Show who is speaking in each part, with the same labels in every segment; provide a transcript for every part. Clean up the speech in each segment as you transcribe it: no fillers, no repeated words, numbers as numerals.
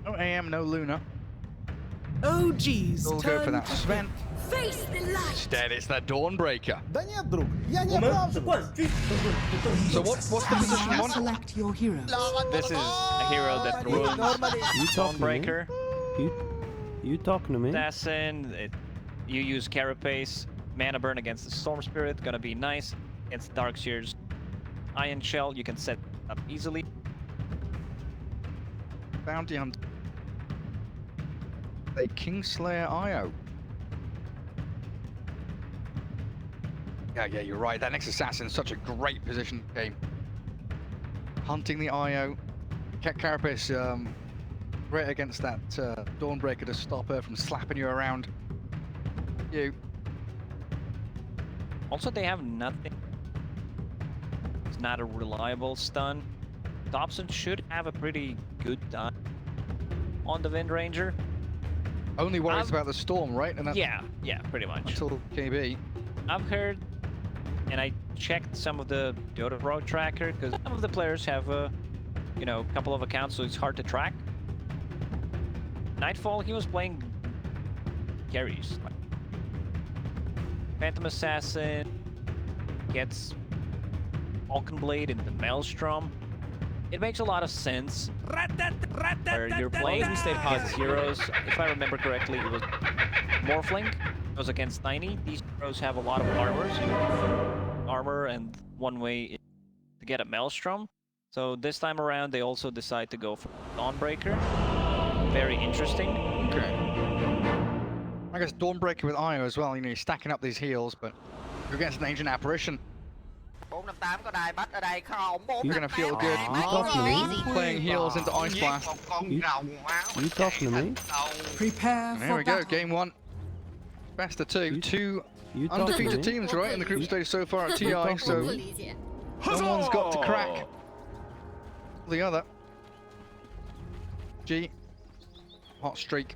Speaker 1: No AM, no Luna.
Speaker 2: OG's
Speaker 1: We'll go for that Sven.
Speaker 3: Face the light.
Speaker 1: Instead, it's that Dawnbreaker.
Speaker 4: Да нет, друг, я не
Speaker 5: 我们
Speaker 4: оправдываю.
Speaker 5: sequence.
Speaker 1: So what's the position one?
Speaker 2: Select your hero.
Speaker 6: This is a hero that ruins
Speaker 7: You talking to me?
Speaker 6: Dawnbreaker.
Speaker 7: You talking to me?
Speaker 6: Assassin. You use Carapace. Mana burn against the Storm Spirit. Gonna be nice. Against Darkseer's Iron Shell. You can set up easily.
Speaker 1: Bounty Hunt. A Kingslayer IO. Yeah, you're right. That next assassin's such a great position game. Hunting the IO. Carapace great against that Dawnbreaker to stop her from slapping you around.
Speaker 6: Also, they have nothing. It's not a reliable stun. Dobson should have a pretty good time on the Wind Ranger.
Speaker 1: Only worries about the storm, right? And that's
Speaker 6: Yeah, pretty much.
Speaker 1: until KB.
Speaker 6: I've heard, and I checked some of the Dota Road tracker, because some of the players have a couple of accounts, so it's hard to track. Nightfall, he was playing carries. Phantom Assassin gets Falcon Blade in the Maelstrom. It makes a lot of sense. Where you're playing against heroes. If I remember correctly, it was Morphling. It was against Tiny. These heroes have a lot of armor, and one way is to get a Maelstrom. So this time around, they also decide to go for Dawnbreaker. Very interesting.
Speaker 1: Okay. I guess Dawnbreaker with IO as well. You're stacking up these heals, but you're against an Ancient Apparition. You're gonna feel good. Playing heals into Ice Blast.
Speaker 7: You talking to me?
Speaker 2: Prepare
Speaker 1: And here
Speaker 2: for
Speaker 1: we go,
Speaker 2: battle.
Speaker 1: game one. Best of two. Two
Speaker 7: You talking to
Speaker 1: undefeated
Speaker 7: me?
Speaker 1: teams, right, in the group stage so far at TI,
Speaker 7: talking to
Speaker 1: so
Speaker 7: me?
Speaker 1: someone's got to crack the other. G. Hot streak.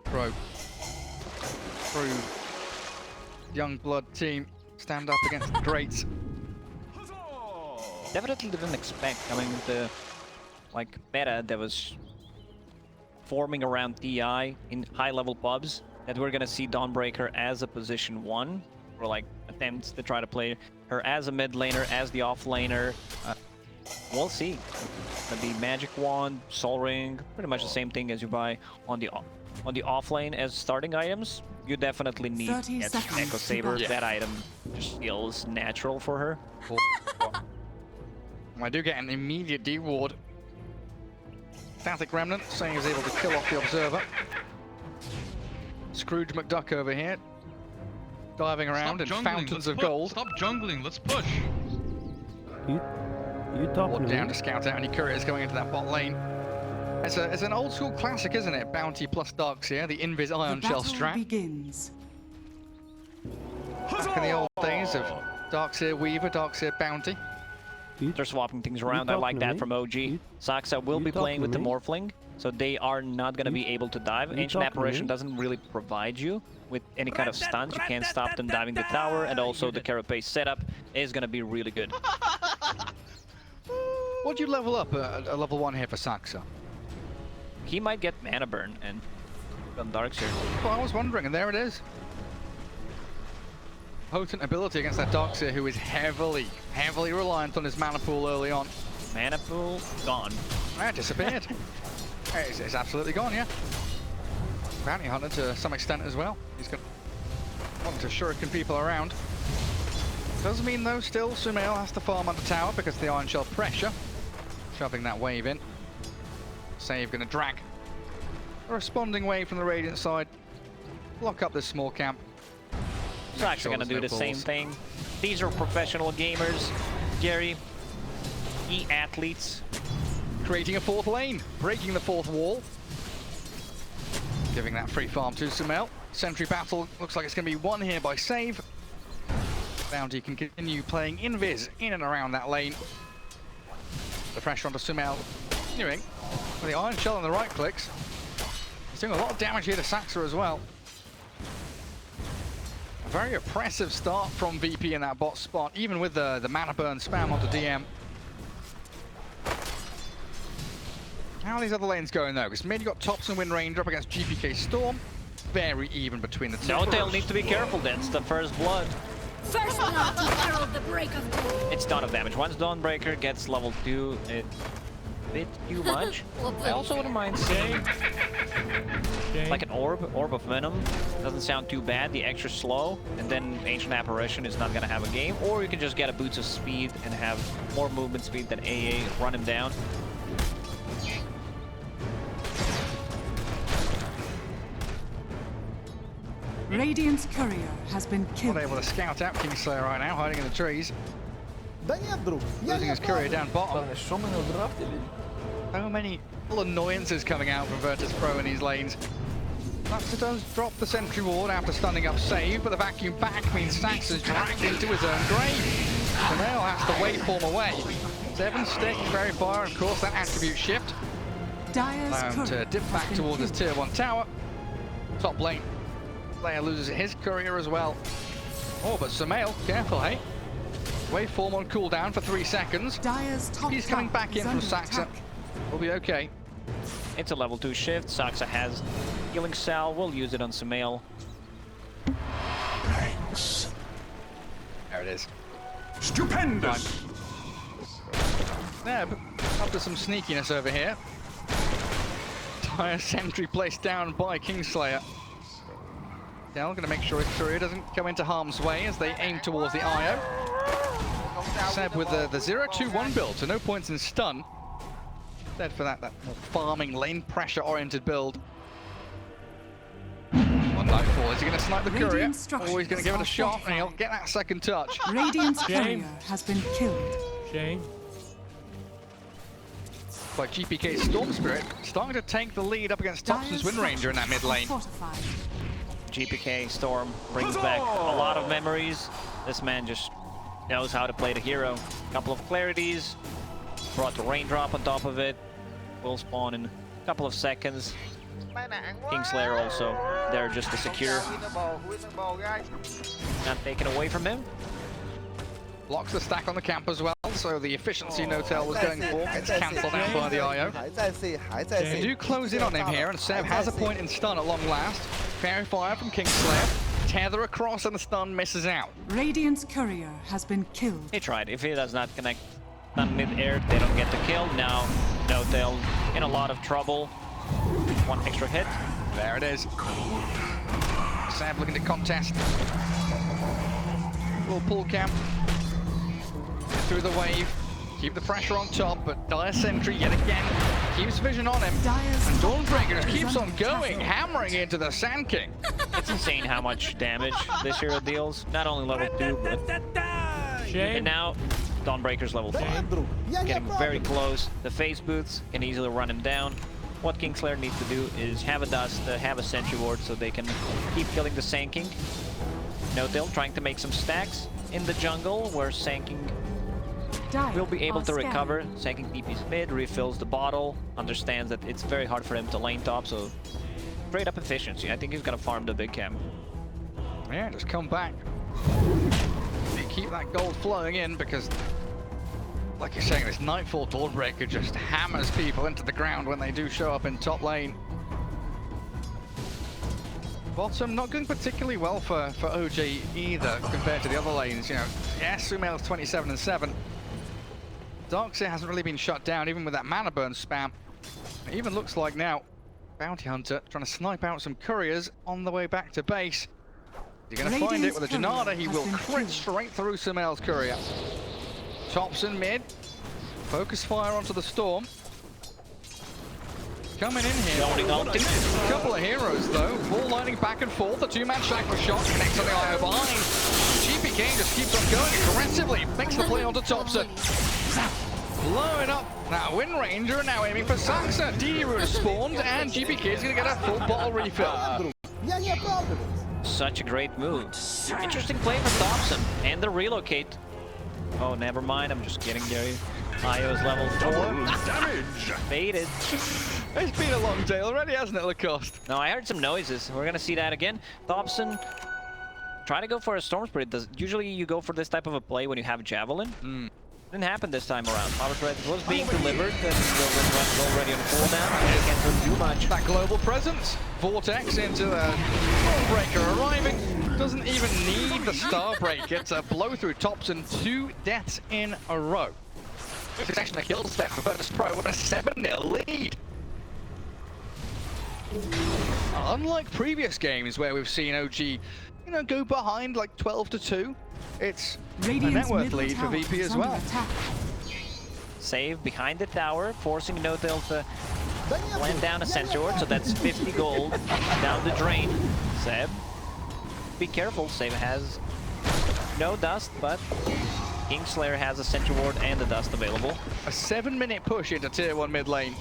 Speaker 1: Pro. Young blood team. Stand up against the greats.
Speaker 6: Definitely didn't expect coming with the meta that was forming around TI in high-level pubs that we're gonna see Dawnbreaker as a position 1, or attempts to try to play her as a mid laner, as the off laner. We'll see. It's gonna be Magic Wand, Soul Ring, pretty much the same thing as you buy on the off lane as starting items. You definitely need
Speaker 2: 30
Speaker 6: that
Speaker 2: seconds
Speaker 6: Echo
Speaker 2: to
Speaker 6: Saber.
Speaker 2: go.
Speaker 6: That item just feels natural for her.
Speaker 1: I do get an immediate D-ward. Static Remnant saying he's able to kill off the Observer. Scrooge McDuck over here. Diving around in fountains of gold.
Speaker 8: Stop jungling, let's push.
Speaker 7: You talking
Speaker 1: Ward
Speaker 7: to
Speaker 1: down
Speaker 7: me?
Speaker 1: to scout out any couriers going into that bot lane. It's an old school classic, isn't it? Bounty plus Darkseer, the Invis
Speaker 2: The
Speaker 1: Iron Shell
Speaker 2: battle
Speaker 1: strat.
Speaker 2: begins.
Speaker 1: Back in the old days of Darkseer Weaver, Darkseer Bounty.
Speaker 6: They're swapping things around. I like that from OG. Saxa will be playing with the Morphling, so they are not going to be able to dive. Ancient Apparition doesn't really provide you with any kind of stuns. You can't stop them diving the tower, and also the Carapace setup is going to be really good.
Speaker 1: What'd you level up a level 1 here for Saxa?
Speaker 6: He might get Mana Burn and on Darkseer.
Speaker 1: Well, I was wondering, and there it is. Potent ability against that Darkseer, who is heavily reliant on his mana pool early on.
Speaker 6: Mana pool gone.
Speaker 1: It disappeared. It's absolutely gone, yeah. Bounty Hunter to some extent as well. He's going to want to shuriken people around. Does mean though, still Sumail has to farm under tower because of the Iron Shell pressure. Shoving that wave in. Save going to drag a responding wave from the Radiant side. Block up this small camp.
Speaker 6: It's actually going to do the same thing. These are professional gamers, Gary. E-athletes.
Speaker 1: Creating a fourth lane, breaking the fourth wall. Giving that free farm to Sumail. Sentry battle looks like it's going to be won here by Save. Bounty can continue playing Invis in and around that lane. The pressure onto Sumail continuing. With the Iron Shell and the right clicks. He's doing a lot of damage here to Saxa as well. A very oppressive start from VP in that bot spot, even with the mana burn spam onto DM. How are these other lanes going though? Because mid you got Thompson Wind Ranger up against GPK Storm. Very even between the two.
Speaker 6: No-Tail needs to be careful. That's the first blood.
Speaker 3: First blood to herald the break of day.
Speaker 6: It's ton of damage. Once Dawnbreaker gets level 2, it's a bit too much. I also wouldn't mind seeing like an orb of venom. Doesn't sound too bad. The extra slow, and then Ancient Apparition is not gonna have a game. Or you can just get a boost of speed and have more movement speed than AA, run him down.
Speaker 2: Radiant's courier has been killed.
Speaker 1: Not able to scout out Kingslayer right now, hiding in the trees.
Speaker 5: Да нет, друг.
Speaker 1: Losing his courier down bottom.
Speaker 5: Главное, что мы надрафтили?
Speaker 1: So many little annoyances coming out from Virtus Pro in these lanes. Saxa does drop the sentry ward after stunning up save, but the vacuum back means Saxa's dragged into his own grave. So now has to waveform away. 7 stick very far, and of course that attribute shift.
Speaker 2: Dire's
Speaker 1: Down
Speaker 2: courier
Speaker 1: to dip
Speaker 2: has
Speaker 1: back
Speaker 2: been
Speaker 1: towards his
Speaker 2: killed.
Speaker 1: tier 1 tower. Top lane. Player loses his courier as well. Oh, but Sumail, careful, hey? Waveform on cooldown for 3 seconds.
Speaker 2: Dire's top
Speaker 1: He's coming
Speaker 2: tower
Speaker 1: back
Speaker 2: is
Speaker 1: in from
Speaker 2: under
Speaker 1: Saxa.
Speaker 2: attack.
Speaker 1: We'll be okay.
Speaker 6: It's a level 2 shift. Saxa has healing cell. We'll use it on Sumail.
Speaker 1: There it is.
Speaker 5: Stupendous!
Speaker 1: Yeah, but after some sneakiness over here. Dire sentry placed down by Kingslayer. Dell going to make sure his courier doesn't come into harm's way as they aim towards the IO. Seb with the 0-2-1 build, so no points in stun. Instead for that more farming, lane pressure-oriented build. On Nightfall, is he going to snipe the courier?
Speaker 2: Radiant
Speaker 1: Or he's going to give it a
Speaker 2: structures
Speaker 1: shot
Speaker 2: are
Speaker 1: and he'll get that second touch.
Speaker 2: Radiant's
Speaker 7: Shame.
Speaker 2: courier has been killed.
Speaker 7: Shane.
Speaker 1: But GPK Storm Spirit starting to take the lead up against Thompson's Wind Ranger in that mid lane.
Speaker 2: Fortified.
Speaker 6: GPK Storm brings back a lot of memories. This man just knows how to play the hero. Couple of clarities, brought the raindrop on top of it. Will spawn in a couple of seconds. Kingslayer also there just to secure. Not taken away from him.
Speaker 1: Blocks the stack on the camp as well, so the efficiency No-Tail was going for gets cancelled out by the IO. They do close in on him here, and Seb has a point in stun at long last. Fairy Fire from Kingslayer. Tether across and the stun misses out.
Speaker 2: Radiant's courier has been killed.
Speaker 6: He tried. If he does not connect on mid-air, they don't get the kill. Now No-Tail in a lot of trouble. One extra hit.
Speaker 1: There it is. Seb looking to contest. Little pull camp. Through the wave. Keep the pressure on top, but Dire Sentry yet again keeps vision on him.
Speaker 2: Dire's
Speaker 1: And
Speaker 2: top
Speaker 1: Dawnbreaker
Speaker 2: tower
Speaker 1: just
Speaker 2: is
Speaker 1: keeps
Speaker 2: under
Speaker 1: on going,
Speaker 2: attack.
Speaker 1: hammering into the Sand King.
Speaker 6: It's insane how much damage this hero deals. Not only level 2, but... And now, Dawnbreaker's level 3. Getting very close. The face boots can easily run him down. What Kingslayer needs to do is have a dust, have a sentry ward so they can keep killing the Sand King. No-Tail trying to make some stacks in the jungle where Sand King
Speaker 2: Dire
Speaker 6: will be able
Speaker 2: are
Speaker 6: to
Speaker 2: scanning.
Speaker 6: recover. Sand King TP's mid, refills the bottle, understands that it's very hard for him to lane top, so straight up efficiency. I think he's gonna farm the big camp.
Speaker 1: Yeah, just come back. You keep that gold flowing in because, like you're saying, this Nightfall Dawnbreaker just hammers people into the ground when they do show up in top lane. Bottom not going particularly well for OJ either compared to the other lanes. You know, yes, Sumail's 27 and 7. Darkseer hasn't really been shut down even with that mana burn spam. It even looks like now Bounty Hunter trying to snipe out some couriers on the way back to base. You're going to find it with a Janada. He will crit straight through Sumail's courier. Thompson mid. Focus fire onto the Storm. Coming in here. A couple of heroes though. Ball lining back and forth. The two-man shackle shot connects on the IO behind. GPK just keeps on going aggressively. Makes the play onto Thompson. Blowing up that Wind Ranger and now aiming for Saxa. D-Root has spawned and GPK is going to get a full bottle refill.
Speaker 6: Such a great move. Interesting play from Thompson. And the relocate. Oh, never mind. I'm just kidding, Gary. IO is level 4.
Speaker 5: Damage!
Speaker 6: Baited.
Speaker 1: It's been a long day already, hasn't it, Lacoste?
Speaker 6: No, I heard some noises. We're gonna see that again. Thompson, try to go for a Storm Spirit. Usually you go for this type of a play when you have Javelin. Didn't happen this time around. Power Thread was being delivered, and the was already on cooldown. They can't do much.
Speaker 1: That global presence. Vortex into the Stormbreaker arriving. Doesn't even need the Starbreaker to blow through Thompson. 2 deaths in a row. It's actually a kill step for Virtus Pro with a 7-0 lead. Unlike previous games where we've seen OG, go behind like 12-2, it's
Speaker 2: Radiant's
Speaker 1: a net worth
Speaker 2: middle
Speaker 1: lead for
Speaker 2: tower
Speaker 1: VP
Speaker 2: is
Speaker 1: as
Speaker 2: under
Speaker 1: well.
Speaker 2: attack.
Speaker 6: Save behind the tower, forcing No-Tail to land down a Centaur, so that's 50 gold down the drain. Seb, be careful, Save has no dust, but Kingslayer has a Sentry Ward and the dust available.
Speaker 1: A 7-minute push into tier 1 mid lane,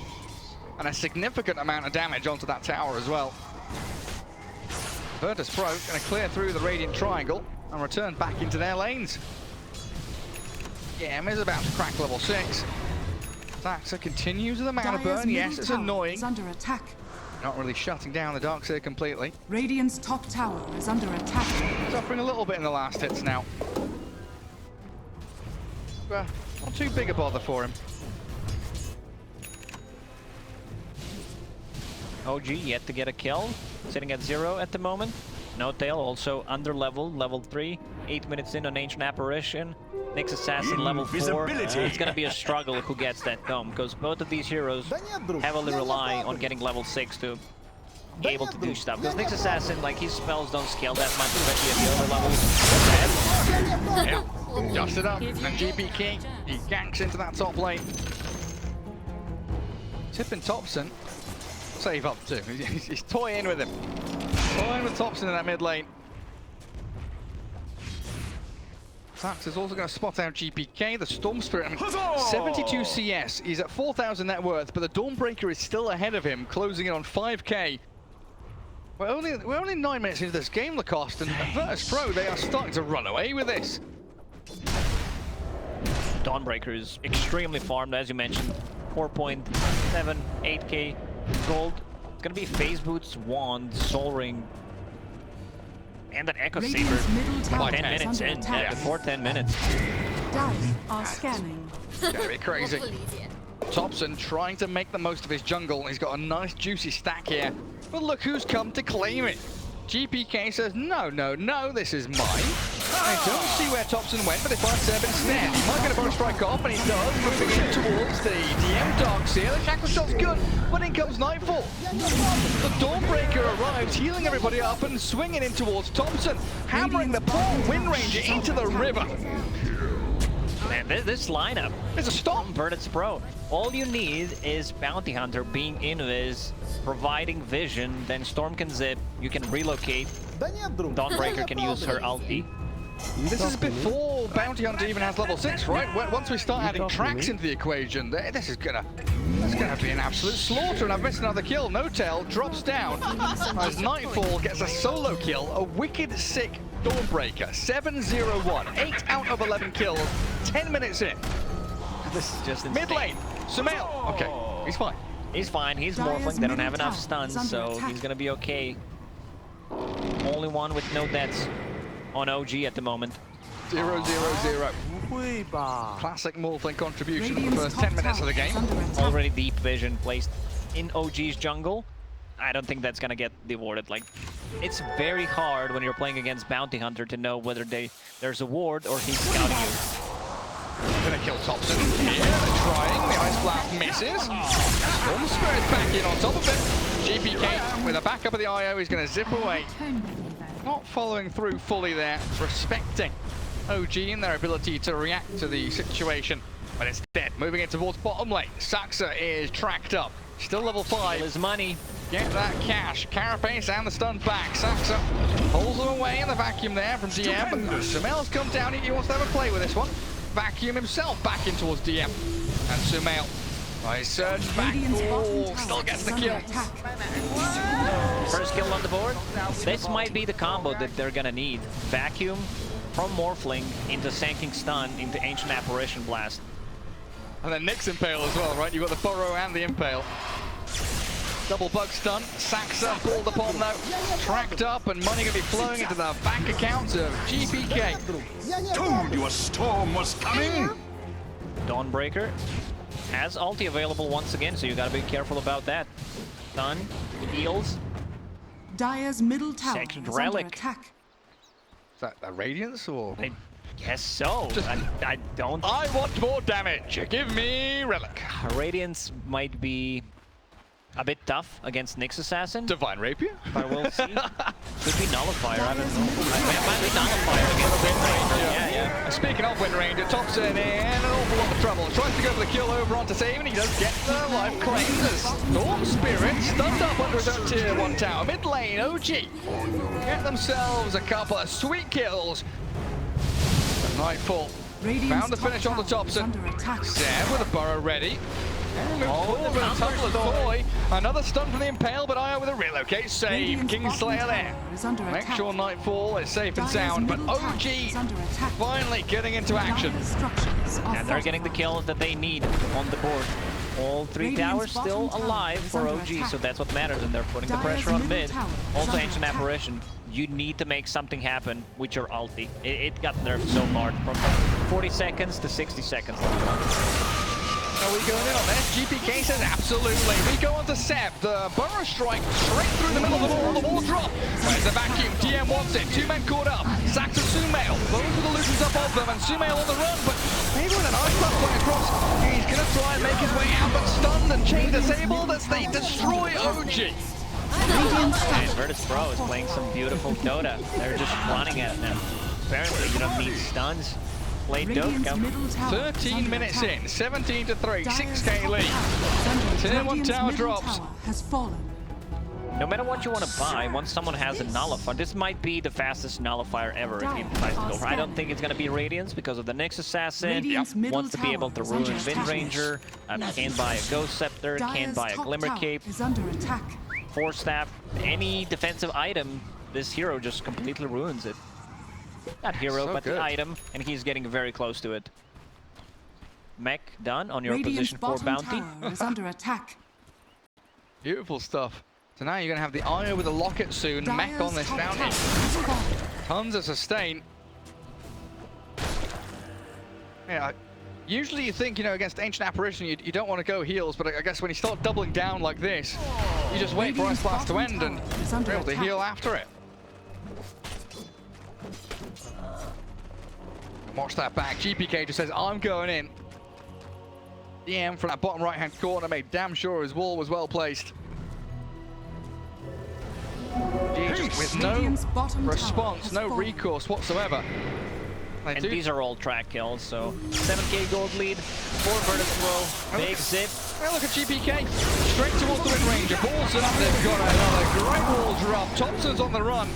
Speaker 1: and a significant amount of damage onto that tower as well. Virtus Pro going to clear through the Radiant Triangle and return back into their lanes. Gem is about to crack level 6. Zaxa continues with the mana
Speaker 2: Dire's
Speaker 1: burn. Yes,
Speaker 2: middle
Speaker 1: it's
Speaker 2: tower
Speaker 1: annoying.
Speaker 2: is under attack.
Speaker 1: Not really shutting down the Darkseer completely.
Speaker 2: Radiant's top tower is under attack.
Speaker 1: Suffering a little bit in the last hits now. Not too big a bother for him.
Speaker 6: OG yet to get a kill, sitting at 0 at the moment. No-Tail also under level 3. 8 minutes in on Ancient Apparition. Nyx Assassin level 4.
Speaker 5: Invisibility.
Speaker 6: It's gonna be a struggle who gets that dome, because both of these heroes heavily rely on getting level 6 to be able to do stuff. Because Nyx Assassin, like, his spells don't scale that much, especially at the other levels.
Speaker 1: Yeah, just it up. And GBK, he ganks into that top lane. Tipping Thompson. Save up too. He's toying with him. Toying with Thompson in that mid lane. Sax is also going to spot out GPK, the Storm Spirit. I mean, 72 CS. He's at 4,000 net worth, but the Dawnbreaker is still ahead of him, closing in on 5k. We're only 9 minutes into this game, Lacoste, and Virtus Pro, they are starting to run away with this.
Speaker 6: Dawnbreaker is extremely farmed, as you mentioned. 4.7, 8k gold. It's gonna be Phase Boots, Wand, Soul Ring, and an Echo Saber.
Speaker 2: Radiant's middle tower
Speaker 6: 10
Speaker 2: is
Speaker 6: minutes
Speaker 2: under
Speaker 6: in,
Speaker 2: attack.
Speaker 6: before 10 minutes.
Speaker 2: Dice are scanning.
Speaker 1: Very crazy. Thompson trying to make the most of his jungle. He's got a nice juicy stack here. But look who's come to claim it. GPK says, no, this is mine. I don't see where Thompson went, but if I serve instead, he might get a bonus strike off, and he does, moving in towards the DM Darks here. The shackle shot's good, but in comes Nightfall. The Dawnbreaker arrives, healing everybody up and swinging in towards Thompson, hammering the poor Wind Ranger into the river.
Speaker 6: Man, this lineup
Speaker 1: It's a stop.
Speaker 6: Virtus Pro. All you need is Bounty Hunter being invis, providing vision, then Storm can zip, you can relocate, Dawnbreaker can use her ulti.
Speaker 1: This is before Bounty Hunter even has level 6, right? Once we start adding tracks into the equation, this is gonna be an absolute slaughter, and I've missed another kill. No-Tail drops down as Nightfall gets a solo kill, a wicked sick Dawnbreaker. 7-0-1, 8 out of 11 kills, 10 minutes in.
Speaker 6: This is just insane.
Speaker 1: Mid lane, Sumail. Okay, he's fine.
Speaker 6: He's fine, he's Morphling, they don't have enough stuns, so he's gonna be okay. Only one with no deaths on OG at the moment.
Speaker 1: 0-0-0. Classic Morphling contribution for the
Speaker 2: Radiant's
Speaker 1: first
Speaker 2: top
Speaker 1: 10 minutes of the
Speaker 2: tower is
Speaker 1: game.
Speaker 2: under attack.
Speaker 6: Already deep vision placed in OG's jungle. I don't think that's gonna get rewarded. Like, it's very hard when you're playing against Bounty Hunter to know whether there's a ward or he's scouting you.
Speaker 1: Gonna kill Thompson here, they're trying, the Ice Blast misses. Storm Spirit's back in on top of it. GPK with a backup of the IO, he's gonna zip away. Not following through fully there, respecting OG and their ability to react to the situation. But instead, moving it towards bottom lane, Saxa is tracked up. Still level 5.
Speaker 6: His money.
Speaker 1: Get that cash. Carapace and the stun back. Saxa pulls them away in the vacuum there from DM. But Sumail's come down, he wants to have a play with this one. Vacuum himself back in towards DM. And Sumail, his surge back. Oh, still gets the kill.
Speaker 6: First kill on the board. This might be the combo that they're gonna need. Vacuum from Morphling into Sanking Stun into Ancient Apparition Blast.
Speaker 1: And then Nyx Impale as well, right? You've got the Burrow and the Impale. Double bug stun. Saxa pulled upon though. Tracked up, and money gonna be flowing into the bank accounts of GPK.
Speaker 5: Told you a storm was coming.
Speaker 6: Dawnbreaker has ulti available once again, so you gotta be careful about that. Stun, heals.
Speaker 2: Dire's middle tower
Speaker 6: Second
Speaker 2: is
Speaker 6: relic.
Speaker 2: under attack.
Speaker 1: Is that the Radiance or?
Speaker 6: I guess so. I don't.
Speaker 1: I want more damage. Give me Relic.
Speaker 6: Radiance might be a bit tough against Nyx Assassin,
Speaker 1: Divine Rapier.
Speaker 6: but we'll see. Could be Nullifier, I don't know. Might be Nullifier against Wind Ranger. Yeah.
Speaker 1: Speaking of Wind Ranger, Thompson in an awful lot of trouble. Tries to go for the kill over onto Save, and he does get the life claimed as Storm Spirit stunned up under his own tier 1 tower. Mid lane, OG get themselves a couple of sweet kills. Nightfall found the finish on the Thompson. Sam with a burrow ready. And move forward with a couple of Toy. Another stun from the Impale, but Io with a relocate save. Kingslayer there. Make sure Nightfall is safe and sound, but OG finally getting into action.
Speaker 6: And they're getting the kills that they need on the board. All 3 towers still alive for OG, so that's what matters, and they're putting the pressure on mid. Also, Ancient Apparition, you need to make something happen with your ulti. It got nerfed so hard, from 40 seconds to 60 seconds.
Speaker 1: Are we going in on this? GPK says absolutely. We go on to Seb. The burrow strike straight through the middle of the wall. The wall drop. There's the vacuum. DM wants it. 2 men caught up. Sax and Sumail. Both of the illusions up of them, and Sumail on the run, but maybe with an ice club going across. He's going to try and make his way out, but stunned and chain disabled as they destroy OG.
Speaker 6: And Virtus Pro is playing some beautiful Dota. They're just running at them. Apparently, you don't need stuns. Play Dota.
Speaker 1: 13 minutes in, 17 to 3, 6k lead. Tier 1 tower drops.
Speaker 2: Has fallen.
Speaker 6: No matter what you want to buy, once someone has a Nullifier, this might be the fastest Nullifier ever if he decides to go for. I don't think it's going to be Radiance because of the Nyx Assassin. Wants to be able to ruin Wind Ranger. Can't buy a Ghost Scepter, can't buy a Glimmer Cape. Force Staff, any defensive item, this hero just completely ruins it. Not hero,
Speaker 1: So
Speaker 6: but
Speaker 1: good.
Speaker 6: the item, and he's getting very close to it. Mech done on your position 4 bounty.
Speaker 2: Is under attack.
Speaker 1: Beautiful stuff. So now you're going to have the Io with a locket soon. Mech on this bounty. Tons of sustain. Yeah, usually you think, you know, against Ancient Apparition, you don't want to go heals, but I guess when you start doubling down like this, you just wait for Ice Blast to end and you're able to heal after it. Watch that back. GPK just says, I'm going in. DM from that bottom right-hand corner made damn sure his wall was well placed. Just with no response, no recourse whatsoever.
Speaker 6: And these are all track kills, so 7k gold lead, 4 Virtus Pro, big zip.
Speaker 1: Well, look at GPK, straight towards the Wind Ranger. Balls up, they've got another great wall drop. Thompson's on the run.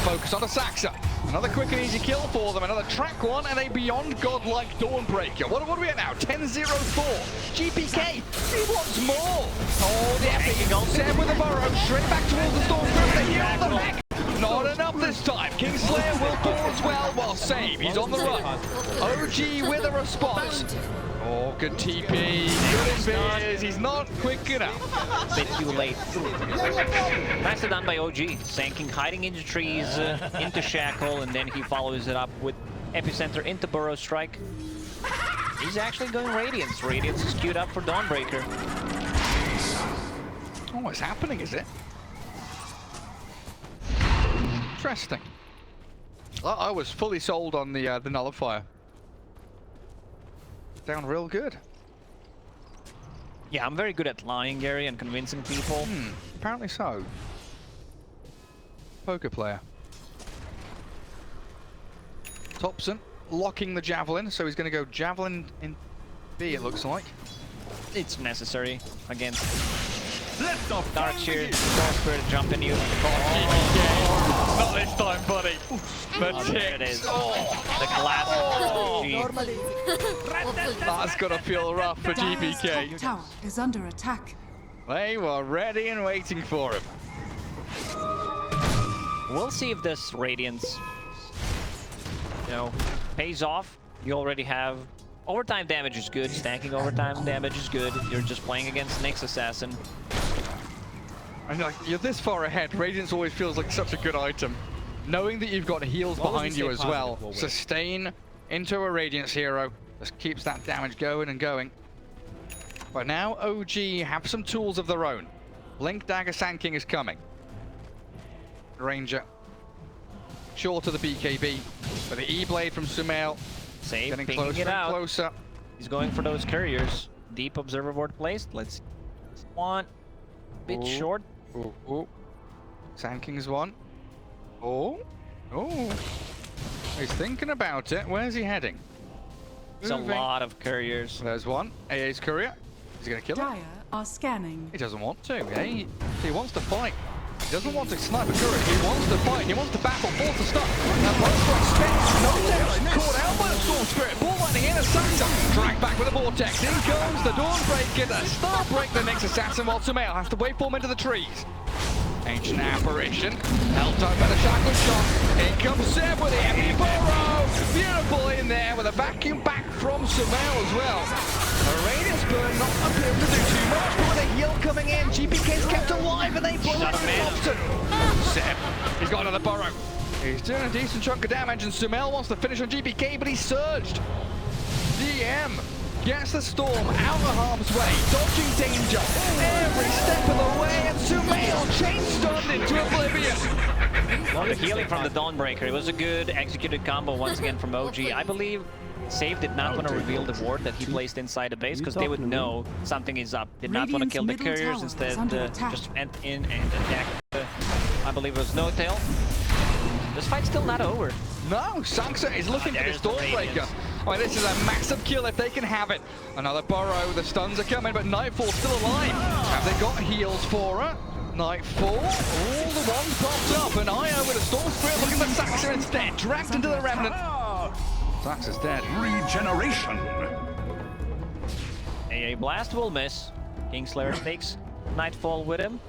Speaker 1: Focus on the Saxa. Another quick and easy kill for them. Another track one and a beyond godlike Dawnbreaker. What are we at now? 10-0-4. GPK, he wants more. Oh, the epic. Sam with the burrow. Straight back towards the Storm Spirit. They heal the mech. Not enough this time. Kingslayer will fall as well while Save. He's on the run. OG with a response. Oh, good TP. Good Invis. He's not quick enough.
Speaker 6: Bit too late. Nicely done by OG. Sanking, hiding into trees, into Shackle, and then he follows it up with Epicenter into Burrow Strike. He's actually going Radiance. Radiance is queued up for Dawnbreaker.
Speaker 1: Oh, what's happening, is it? Interesting. I was fully sold on the Nullifier. Down real good.
Speaker 6: Yeah, I'm very good at lying, Gary, and convincing people.
Speaker 1: Apparently so. Poker player. Thompson locking the Javelin, so he's going to go Javelin in B, it looks like.
Speaker 6: It's necessary against Darkshire, Storm Spirit jumping you.
Speaker 1: Not this time, buddy.
Speaker 6: There it is. The classic.
Speaker 1: That's got to feel rough for GPK.
Speaker 2: Tower is under attack.
Speaker 1: They were ready and waiting for him.
Speaker 6: We'll see if this Radiance, you know, pays off. You already have overtime damage is good. Stacking overtime damage is good. You're just playing against Nyx Assassin.
Speaker 1: And like, you're this far ahead. Radiance always feels like such a good item. Knowing that you've got heals behind you as well. Sustain into a Radiance hero. Just keeps that damage going and going. But now OG have some tools of their own. Blink Dagger Sand King is coming. Ranger. Short of the BKB. But the E-Blade from Sumail.
Speaker 6: Save,
Speaker 1: Getting
Speaker 6: pinging
Speaker 1: closer
Speaker 6: it
Speaker 1: and
Speaker 6: out.
Speaker 1: closer.
Speaker 6: He's going for those couriers. Deep observer ward placed. Let's one. Bit
Speaker 1: Ooh.
Speaker 6: short.
Speaker 1: Oh, oh. Sand King's one. Oh. Oh. He's thinking about it. Where's he heading?
Speaker 6: There's a
Speaker 1: Moving.
Speaker 6: lot of couriers.
Speaker 1: There's one. AA's courier. Is he going to kill him?
Speaker 2: Dire are scanning.
Speaker 1: He doesn't want to. He wants to fight. He doesn't want to snipe a courier. He wants to fight. He wants to battle. Ball to stop. And Bloodstrike spends no damage. Caught out by the Storm Spirit. Ball lightning in and Sansa. Dragged back with a Vortex. In comes the Dawnbreaker. The Starbreak the next assassin while Sumail has to wait for him into the trees. Ancient Apparition. Held tight by the Shackle Shot. In comes Seb with the heavy burrow. Beautiful in there with a vacuum back from Sumail as well. The Radiance Burn not appearing to do too much, but with a heal coming in, GPK's kept alive and they blow it Thompson. Seb, he's got another burrow. He's doing a decent chunk of damage and Sumail wants to finish on GPK, but he's surged. DM gets the Storm out of harm's way, dodging danger every step of the way, and Sumail chain stunned into oblivion.
Speaker 6: Well, the healing from the Dawnbreaker. It was a good executed combo once again from OG. I believe Save did not want to reveal the ward that he placed inside the base because they would know something is up. Did not want to kill the
Speaker 2: Radiant's middle
Speaker 6: couriers,
Speaker 2: tower
Speaker 6: instead
Speaker 2: is under attack.
Speaker 6: just went in and attacked. I believe it was No Tail. This fight's still not over.
Speaker 1: No, Sansa is looking for
Speaker 6: there's
Speaker 1: the
Speaker 6: the
Speaker 1: Stormbreaker.
Speaker 6: Radiance.
Speaker 1: Oh, this is a massive kill if they can have it. Another burrow, the stuns are coming, but Nightfall's still alive. Have they got heals for her? Nightfall, all the ones popped up, and Io with a Storm Spirit looking for Saxa instead, dragged into the Remnant. Saxa's dead.
Speaker 5: Regeneration.
Speaker 6: A blast will miss. Kingslayer takes Nightfall with him.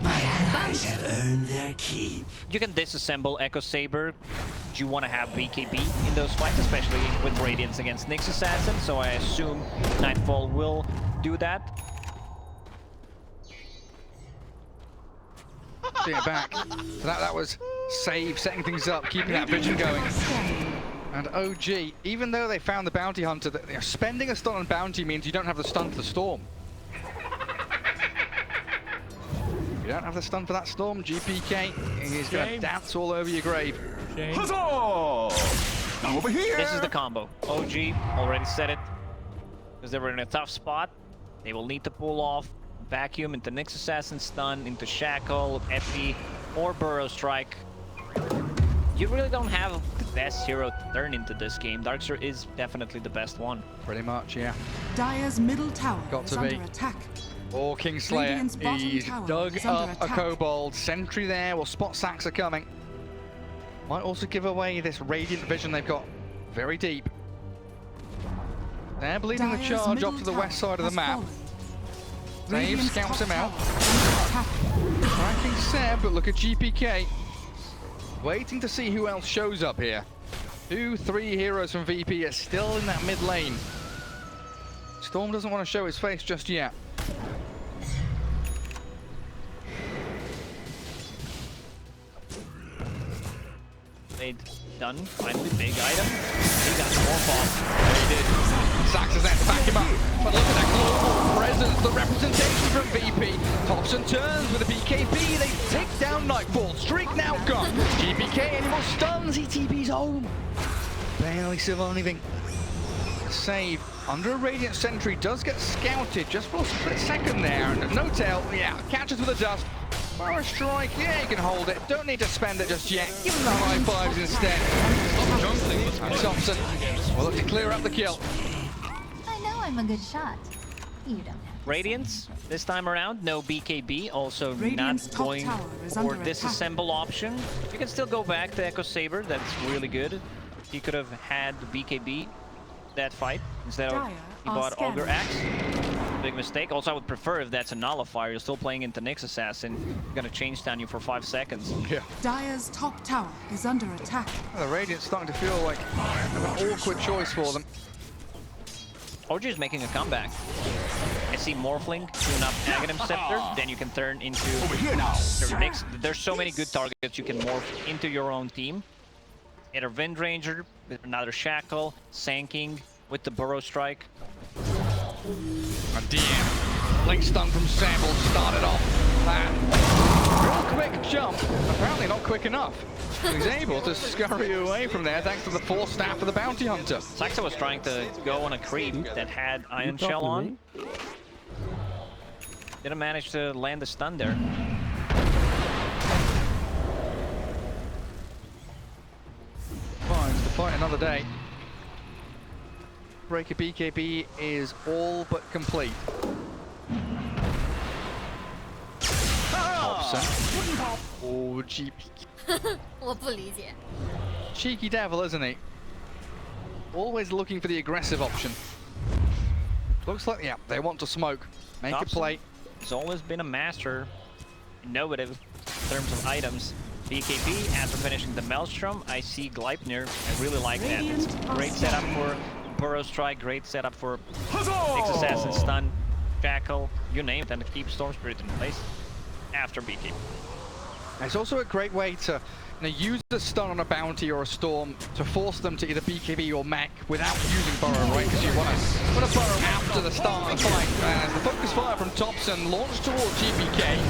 Speaker 4: My allies have earned their keep.
Speaker 6: You can disassemble Echo Saber. You want to have BKB in those fights, especially with Radiance against Nyx Assassin, so I assume Nightfall will do that.
Speaker 1: See it back. So that was Save, setting things up, keeping that vision going. And OG, even though they found the Bounty Hunter, spending a stun on Bounty means you don't have the stun for the Storm. You don't have the stun for that Storm, GPK, he's going to dance all over your grave.
Speaker 5: Huzzah! Now over here.
Speaker 6: This is the combo. OG already said it, because they were in a tough spot. They will need to pull off Vacuum into Nyx Assassin stun, into Shackle, Epi, or Burrow Strike. You really don't have the best hero to turn into this game. Darkseer is definitely the best one.
Speaker 1: Pretty much, yeah.
Speaker 2: Dire's middle tower
Speaker 1: Got
Speaker 2: is
Speaker 1: to
Speaker 2: under
Speaker 1: be.
Speaker 2: attack.
Speaker 1: Or Kingslayer,
Speaker 2: Radiant's bottom
Speaker 1: he's
Speaker 2: tower
Speaker 1: dug
Speaker 2: is under
Speaker 1: up a
Speaker 2: attack.
Speaker 1: Kobold. Sentry there, will spot Saxa coming. Might also give away this Radiant Vision they've got very deep. They're bleeding the
Speaker 2: Dire's
Speaker 1: charge
Speaker 2: middle
Speaker 1: off to the
Speaker 2: tower
Speaker 1: west side of the
Speaker 2: has
Speaker 1: map.
Speaker 2: fallen.
Speaker 1: Save
Speaker 2: Radiant's
Speaker 1: scouts
Speaker 2: top
Speaker 1: him out.
Speaker 2: tower is under attack.
Speaker 1: Tracking Seb, but look at GPK. Waiting to see who else shows up here. 2-3 heroes from VP are still in that mid lane. Storm doesn't want to show his face just yet.
Speaker 6: Played done. Finally, big item. He got more boss. He did.
Speaker 1: Saxa's there to back him up. But look at that global presence, the representation from VP. Tops and turns with a BKB. They take down Nightfall. Streak now gone. GPK, any more stuns? He TP's home. Barely surviving. Save under a Radiant Sentry does get scouted just for a split second there. And No Tail, yeah, catches with a dust. Power Strike, yeah, you can hold it. Don't need to spend it just yet. Give him the high fives instead. And Thompson will look to clear up the kill.
Speaker 8: I know I'm a good shot. You don't have to.
Speaker 6: Radiance, this time around, no BKB, also
Speaker 2: Radiant's
Speaker 6: not
Speaker 2: top
Speaker 6: going
Speaker 2: tower is
Speaker 6: for
Speaker 2: under
Speaker 6: disassemble option. You can still go back to Echo Saber, that's really good. He could have had the BKB that fight instead of
Speaker 2: Dire
Speaker 6: he
Speaker 2: are
Speaker 6: bought Augur
Speaker 2: scanning.
Speaker 6: Axe. Big mistake. Also, I would prefer if that's a nullifier. You're still playing into Nyx Assassin. You're gonna change down you for 5 seconds.
Speaker 1: Yeah.
Speaker 2: Dire's top tower is under attack.
Speaker 1: The Radiant's starting to feel like an awkward choice for them.
Speaker 6: OG is making a comeback. I see Morphling tune up Aghanim Scepter, then you can turn into
Speaker 5: Over here now.
Speaker 6: There's so many good targets you can morph into your own team. Either Wind Ranger with another Shackle, Sand King, with the burrow strike.
Speaker 1: And DM, link stun from Sample started off that real quick jump. Apparently not quick enough. He's able to scurry away from there thanks to the force staff of the bounty hunter.
Speaker 6: Saxa was trying to go on a creep that had Iron Shell on. Didn't manage to land the stun there.
Speaker 1: Finds to fight another day. Breaker BKB is all but complete. Thompson. Oh, GP.
Speaker 3: 我不理解。
Speaker 1: Cheeky devil, isn't he? Always looking for the aggressive option. Looks like, yeah, they want to smoke. Make
Speaker 6: Thompson
Speaker 1: a play.
Speaker 6: has always been a master, innovative in terms of items. BKB, after finishing the Maelstrom, I see Gleipnir. I really like that. It's a great setup for Burrow Strike, great setup for Nyx Assassin Stun, Jackal, you name it, and keep Storm Spirit in place after BKB.
Speaker 1: It's also a great way to use a stun on a bounty or a storm to force them to either BKB or mech without using burrow, right? Because you want to burrow after the start of the fight. And the focus fire from Thompson launched towards GPK,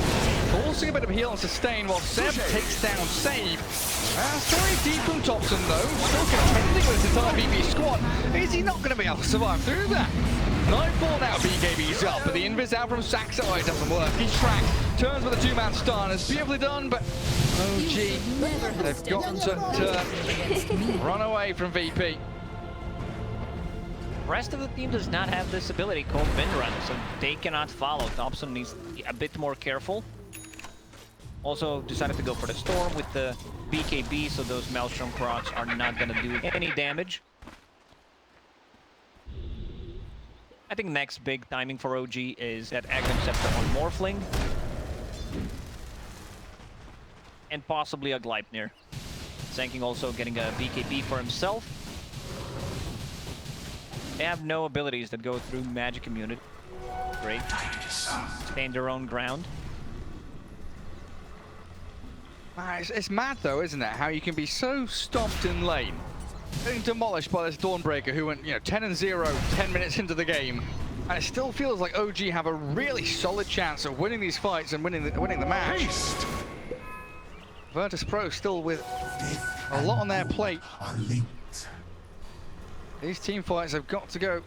Speaker 1: forcing a bit of heal and sustain while Seb takes down Save. Very deep from Thompson though, still contending with his entire BB squad. Is he not going to be able to survive through that? 9-4 now, BKB's up, but the invis out from Saxa. Oh, it doesn't work. He's tracked, turns with a 2-man stun. It's beautifully done, but OG, they've gotten to run away from VP.
Speaker 6: Rest of the team does not have this ability called Windrun, so they cannot follow. Thompson needs to be a bit more careful. Also decided to go for the Storm with the BKB, so those Maelstrom procs are not going to do any damage. I think next big timing for OG is that Aghanim Scepter on Morphling. And possibly a Gleipnir. Senking also getting a BKB for himself. They have no abilities that go through magic immunity. Great. Stand their own ground.
Speaker 1: It's mad though, isn't it? How you can be so stomped in lane, getting demolished by this Dawnbreaker who went, 10-0, 10 minutes into the game, and it still feels like OG have a really solid chance of winning these fights and winning the match. Virtus Pro still with a lot on their plate. These team fights have got to go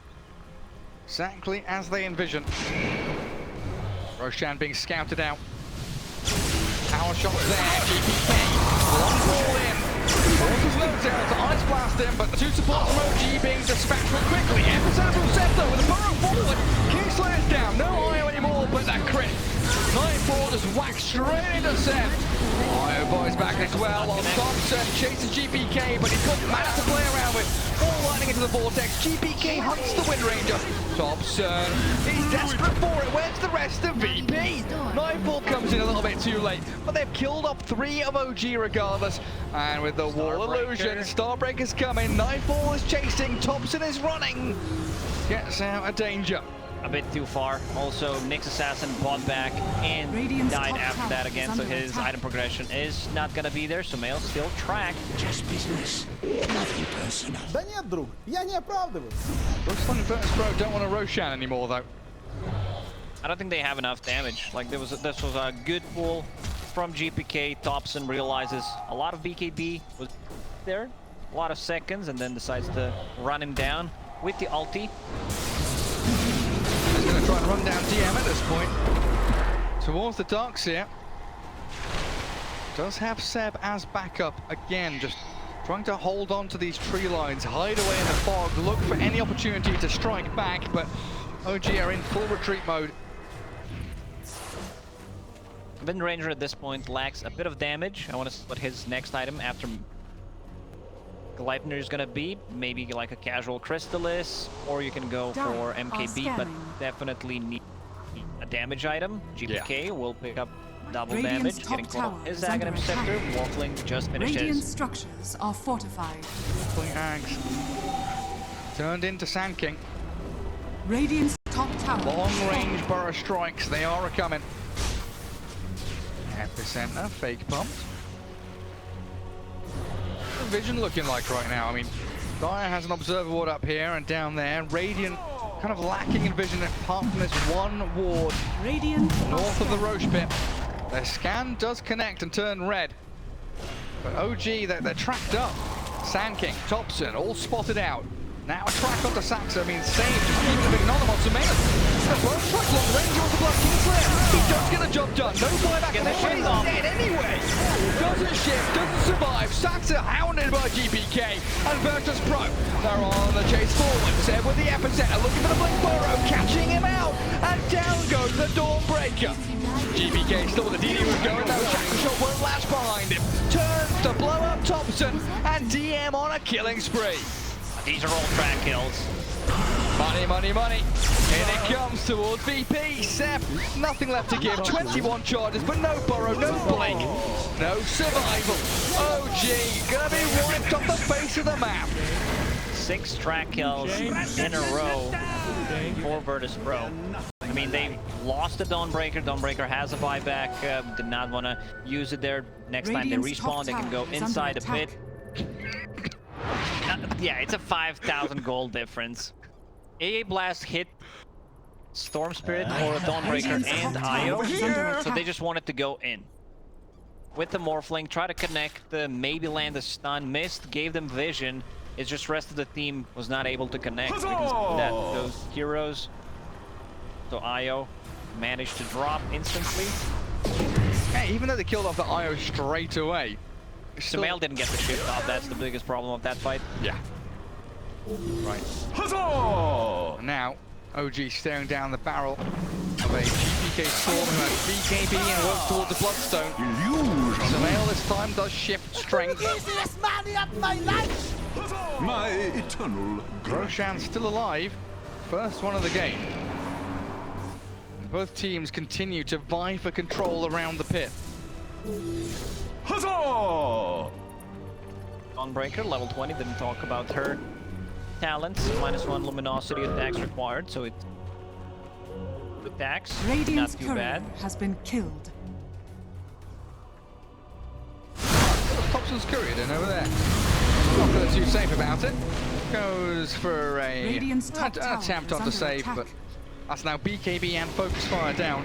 Speaker 1: exactly as they envision. Roshan being scouted out. Power shots there, GPK, long ball in. Forces loads down to Ice Blast him, but the two supports from OG being dispatched real quickly. Emphasize from Scepter with a burrow forward. Kingslayer's down, no IO anymore, but that crit. 9-4 just whacked straight into Seb. IO boys back as well, while Thompson chases GPK, but he's got mats to play around with. All lightning into the vortex. GPK hunts the Wind Ranger. Thompson, he's desperate for it. Where's the rest of VP? 9-4 comes in a little bit too late, but they've killed off 3 of OG regardless. And with the wall illusion, Starbreaker's coming. 9-4 is chasing. Thompson is running. Gets out of danger.
Speaker 6: A bit too far. Also, Nyx Assassin bought back and
Speaker 2: Radiant's
Speaker 6: died
Speaker 2: top
Speaker 6: after
Speaker 2: tower
Speaker 6: that
Speaker 2: is
Speaker 6: again, so
Speaker 2: under
Speaker 6: his
Speaker 2: attack.
Speaker 6: item progression is not gonna be there. So Mail still tracked.
Speaker 4: Just business. Nothing personal.
Speaker 9: Да нет, друг, я не оправдываю.
Speaker 1: Looks like Virtus Pro don't want a Roshan anymore though.
Speaker 6: I don't think they have enough damage. Like this was a good pull from GPK. Thompson realizes a lot of BKB was there, a lot of seconds, and then decides to run him down with the ulti.
Speaker 1: He's going to try and run down DM at this point. Towards the Dark Seer. Does have Seb as backup again, just trying to hold on to these tree lines, hide away in the fog, look for any opportunity to strike back, but OG are in full retreat mode.
Speaker 6: Wind Ranger at this point lacks a bit of damage. I want to see what his next item after Gleipnir is gonna be. Maybe like a casual Crystallis, or you can go
Speaker 2: Dark
Speaker 6: for
Speaker 2: are
Speaker 6: MKB, but
Speaker 2: scanning.
Speaker 6: definitely need a damage item. GPK will pick up double
Speaker 2: Radiant's
Speaker 6: damage,
Speaker 2: top
Speaker 6: getting caught
Speaker 2: tower
Speaker 6: on his
Speaker 2: is under
Speaker 6: Aghanim
Speaker 2: attack.
Speaker 6: Scepter. Waffling just finished
Speaker 2: Radiant
Speaker 6: his.
Speaker 2: structures are fortified.
Speaker 1: Playing Ags. Turned into Sand King.
Speaker 2: Radiant's top tower.
Speaker 1: Long range burrow strikes, they are coming. Epicenter, fake pumped. What's the vision looking like right now? I mean, Dire has an observer ward up here and down there. Radiant kind of lacking in vision apart from this one ward
Speaker 2: Radiant
Speaker 1: north of the Roche pit. Their scan does connect and turn red. But OG, they're tracked up. Sand King, Thompson, all spotted out. Now a track onto Saxa means saved, just keeping a big nod on Sumail. The blow strike long range onto Blood Kingslayer. He does get the job done. No buyback on the way. He's dead anyway. Doesn't shift, doesn't survive. Saxa hounded by GPK and Virtus Pro. They're on the chase forward. Seb with the epicenter, looking for the Blink Burrow, catching him out. And down goes the Dawnbreaker. GPK still with the DD was going, though Shackle Shot won't latch behind him. Turns to blow up Thompson and DM on a killing spree.
Speaker 6: These are all track kills.
Speaker 1: Money, money, money. Here it comes towards VP. Sep, nothing left to give. 21 charges, but no Burrow, no Blake, no survival. OG gonna be wiped off the face of the map.
Speaker 6: 6 track kills in a row for Virtus Pro. I mean, they lost the Dawnbreaker. Dawnbreaker has a buyback. Did not want to use it there. Next time they respawn, they can go inside a pit. Yeah, it's a 5,000 gold difference. AA Blast hit Storm Spirit or Dawnbreaker and Io, so they just wanted to go in. With the Morphling, try to connect, maybe land a stun, missed, gave them vision. It's just rest of the team was not able to connect because those heroes. So Io managed to drop instantly.
Speaker 1: Hey, even though they killed off the Io straight away.
Speaker 6: Sumail didn't get the shift off, that's the biggest problem of that fight.
Speaker 1: Yeah. Right. Now, OG staring down the barrel of a GPK Storm who has BKB and works towards the Bloodstone. Sumail this time does shift strength.
Speaker 5: My eternal
Speaker 1: Roshan still alive. First one of the game. Both teams continue to vie for control around the pit.
Speaker 5: Huzzah!
Speaker 6: Dawnbreaker, level 20, didn't talk about her talents. -1 luminosity attacks required, so it attacks.
Speaker 2: Radiant's
Speaker 6: not too
Speaker 2: courier
Speaker 6: bad.
Speaker 2: has been killed.
Speaker 1: Thompson's courier in over there. Not feeling too safe about it. Goes for a
Speaker 2: Radiant's top tower
Speaker 1: attempt
Speaker 2: is
Speaker 1: on to
Speaker 2: under
Speaker 1: save,
Speaker 2: attack.
Speaker 1: but that's now BKB and Focus Fire down.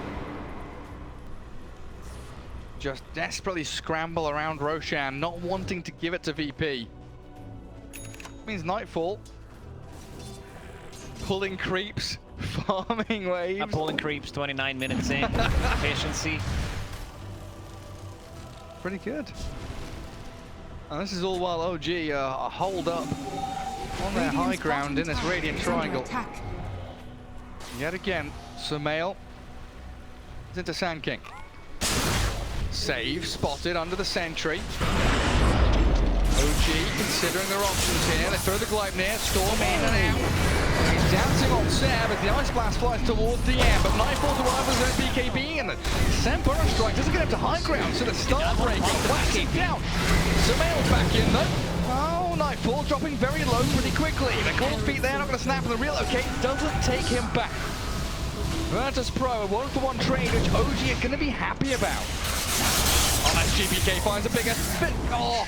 Speaker 1: Just desperately scramble around Roshan, not wanting to give it to VP. Means Nightfall. Pulling creeps, farming waves.
Speaker 6: Pulling creeps 29 minutes in. Efficiency.
Speaker 1: Pretty good. And this is all while OG hold up on their high ground in this Radiant Triangle. Yet again, Sumail is into Sand King. Save spotted under the sentry. OG considering their options here. They throw the Gleipnir, Storm in and out. He's dancing on Seb as the Ice Blast flies towards the air, but Nightfall's arrival with his own BKB and the Sand Burrow Strike doesn't get him to high ground, so the Starbreaker whacks him down. Sumail's back in though. Oh, Nightfall dropping very low pretty quickly. The cold feet there, not going to snap, and the relocate doesn't take him back. Virtus Pro, a 1-for-1 trade, which OG are going to be happy about. Oh, that's GPK finds a bigger spit. Oh,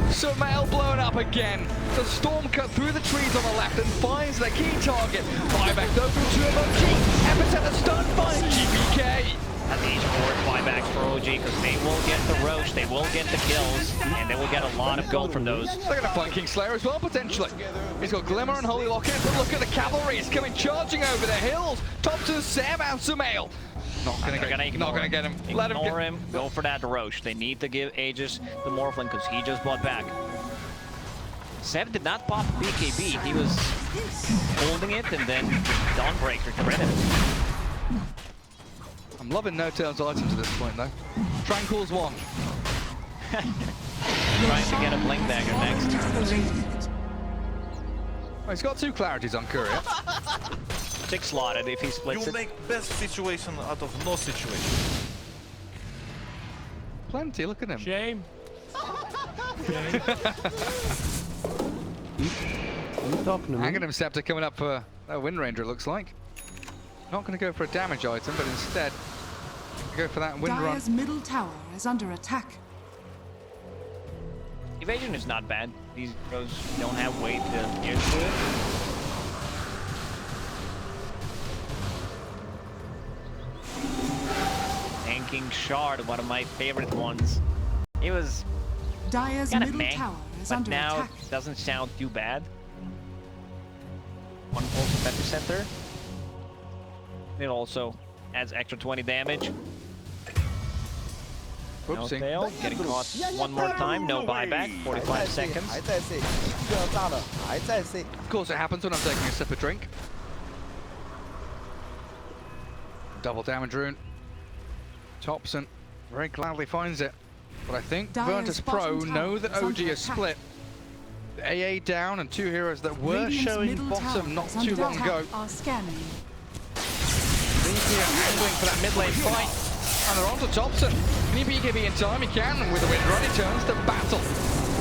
Speaker 1: Sumail blown up again. The Storm cut through the trees on the left and finds the key target. Buyback though from 2 of OG. Epicenter stun finds GPK.
Speaker 6: And these are worth buybacks for OG because they will get the Roche, they will get the kills, and they will get a lot of gold from those.
Speaker 1: They're going to find Kingslayer as well, potentially. He's got Glimmer and Holy Locket, but look at the cavalry. It's coming charging over the hills. Thompson, Sam, and Sumail. Not going to get him. Let him
Speaker 6: Ignore him. Go for that Roche. They need to give Aegis the Morphling because he just bought back. Seb did not pop BKB. He was holding it and then Dawnbreaker credit.
Speaker 1: I'm loving No Tails items at this point, though. Tranquil's one.
Speaker 6: Trying to get a Blink Dagger next.
Speaker 1: Oh, he's got 2 clarities on Courier.
Speaker 6: 6 slotted if he splits
Speaker 10: You
Speaker 6: it.
Speaker 10: make best situation out of no situation.
Speaker 1: Plenty, look at him.
Speaker 7: Shame. You talking to me?
Speaker 1: Aghanim Scepter coming up for that Wind Ranger, it looks like. Not going to go for a damage item, but instead go for that Wind Run.
Speaker 2: Dire's middle tower is under attack.
Speaker 6: Evasion is not bad. These heroes don't have weight to gear to it. Tanking Shard, one of my favorite ones. It was
Speaker 2: Dire's
Speaker 6: kind of
Speaker 2: middle
Speaker 6: meh,
Speaker 2: tower is
Speaker 6: but
Speaker 2: under
Speaker 6: now
Speaker 2: attack.
Speaker 6: it doesn't sound too bad. One pulse of Epicenter. It also adds extra 20 damage. No
Speaker 1: Whoopsie.
Speaker 6: fail, getting caught one more time, no buyback, 45 seconds.
Speaker 9: 还在 C， 这样炸了，还在 C。
Speaker 1: Of course, it happens when I'm taking a sip of drink. Double damage rune. Thompson very gladly finds it. But I think
Speaker 2: Dire's
Speaker 1: Virtus Pro
Speaker 2: bottom
Speaker 1: know
Speaker 2: tower
Speaker 1: that
Speaker 2: is
Speaker 1: OG
Speaker 2: under
Speaker 1: is
Speaker 2: attack.
Speaker 1: split. The AA down and 2 heroes that were
Speaker 2: Radiant's
Speaker 1: showing
Speaker 2: middle
Speaker 1: bottom
Speaker 2: tower
Speaker 1: not
Speaker 2: is
Speaker 1: too
Speaker 2: under
Speaker 1: long
Speaker 2: attack.
Speaker 1: ago.
Speaker 2: Are scanning.
Speaker 1: BKB angling for that mid lane fight. And they're on to Thompson. Can he BKB in time? He can. And with the wind run, he turns to battle.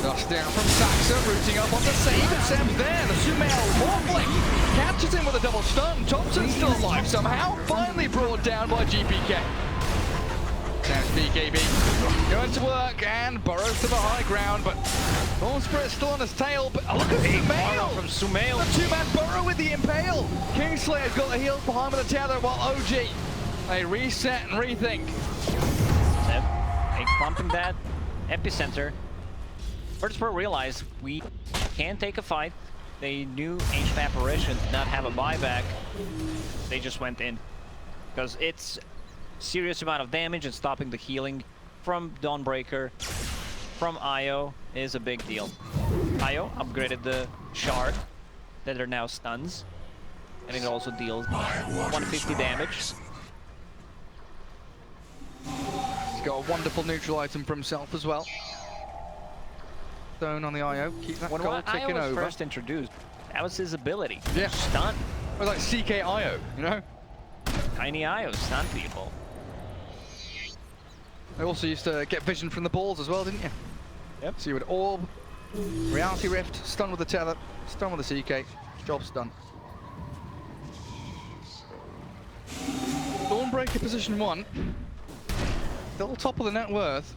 Speaker 1: Dust down from Saxa, rooting up on the save. And Sam's there. The Sumail Morphling catches him with a double stun. Thompson's still alive somehow. Finally brought down by GPK. Sam's BKB going to work and burrows to the high ground. But Dawn Spirit's still on his tail. But look at Sumail
Speaker 6: From Sumail.
Speaker 1: the two-man burrow with the impale. Kingslayer's got the heals behind with the tether while OG, they reset and rethink.
Speaker 6: They pumping that Epicenter. Virtus Pro realized we can take a fight. They knew Ancient Apparition did not have a buyback. They just went in. Because it's serious amount of damage and stopping the healing from Dawnbreaker, from Io is a big deal. Io upgraded the shard that are now stuns. And it also deals 150 damage.
Speaker 1: He's got a wonderful neutral item for himself as well. Stone on the IO, keep that
Speaker 6: When
Speaker 1: gold
Speaker 6: Io
Speaker 1: ticking
Speaker 6: was
Speaker 1: over.
Speaker 6: first introduced, that was his ability.
Speaker 1: Yeah.
Speaker 6: Stun.
Speaker 1: Or like CK IO, you know?
Speaker 6: Tiny Io, stun people.
Speaker 1: They also used to get vision from the balls as well, didn't you?
Speaker 6: Yep.
Speaker 1: So you would orb, reality rift, stun with the tether, stun with the CK, job's done. Dawnbreaker position 1. Still top of the net worth.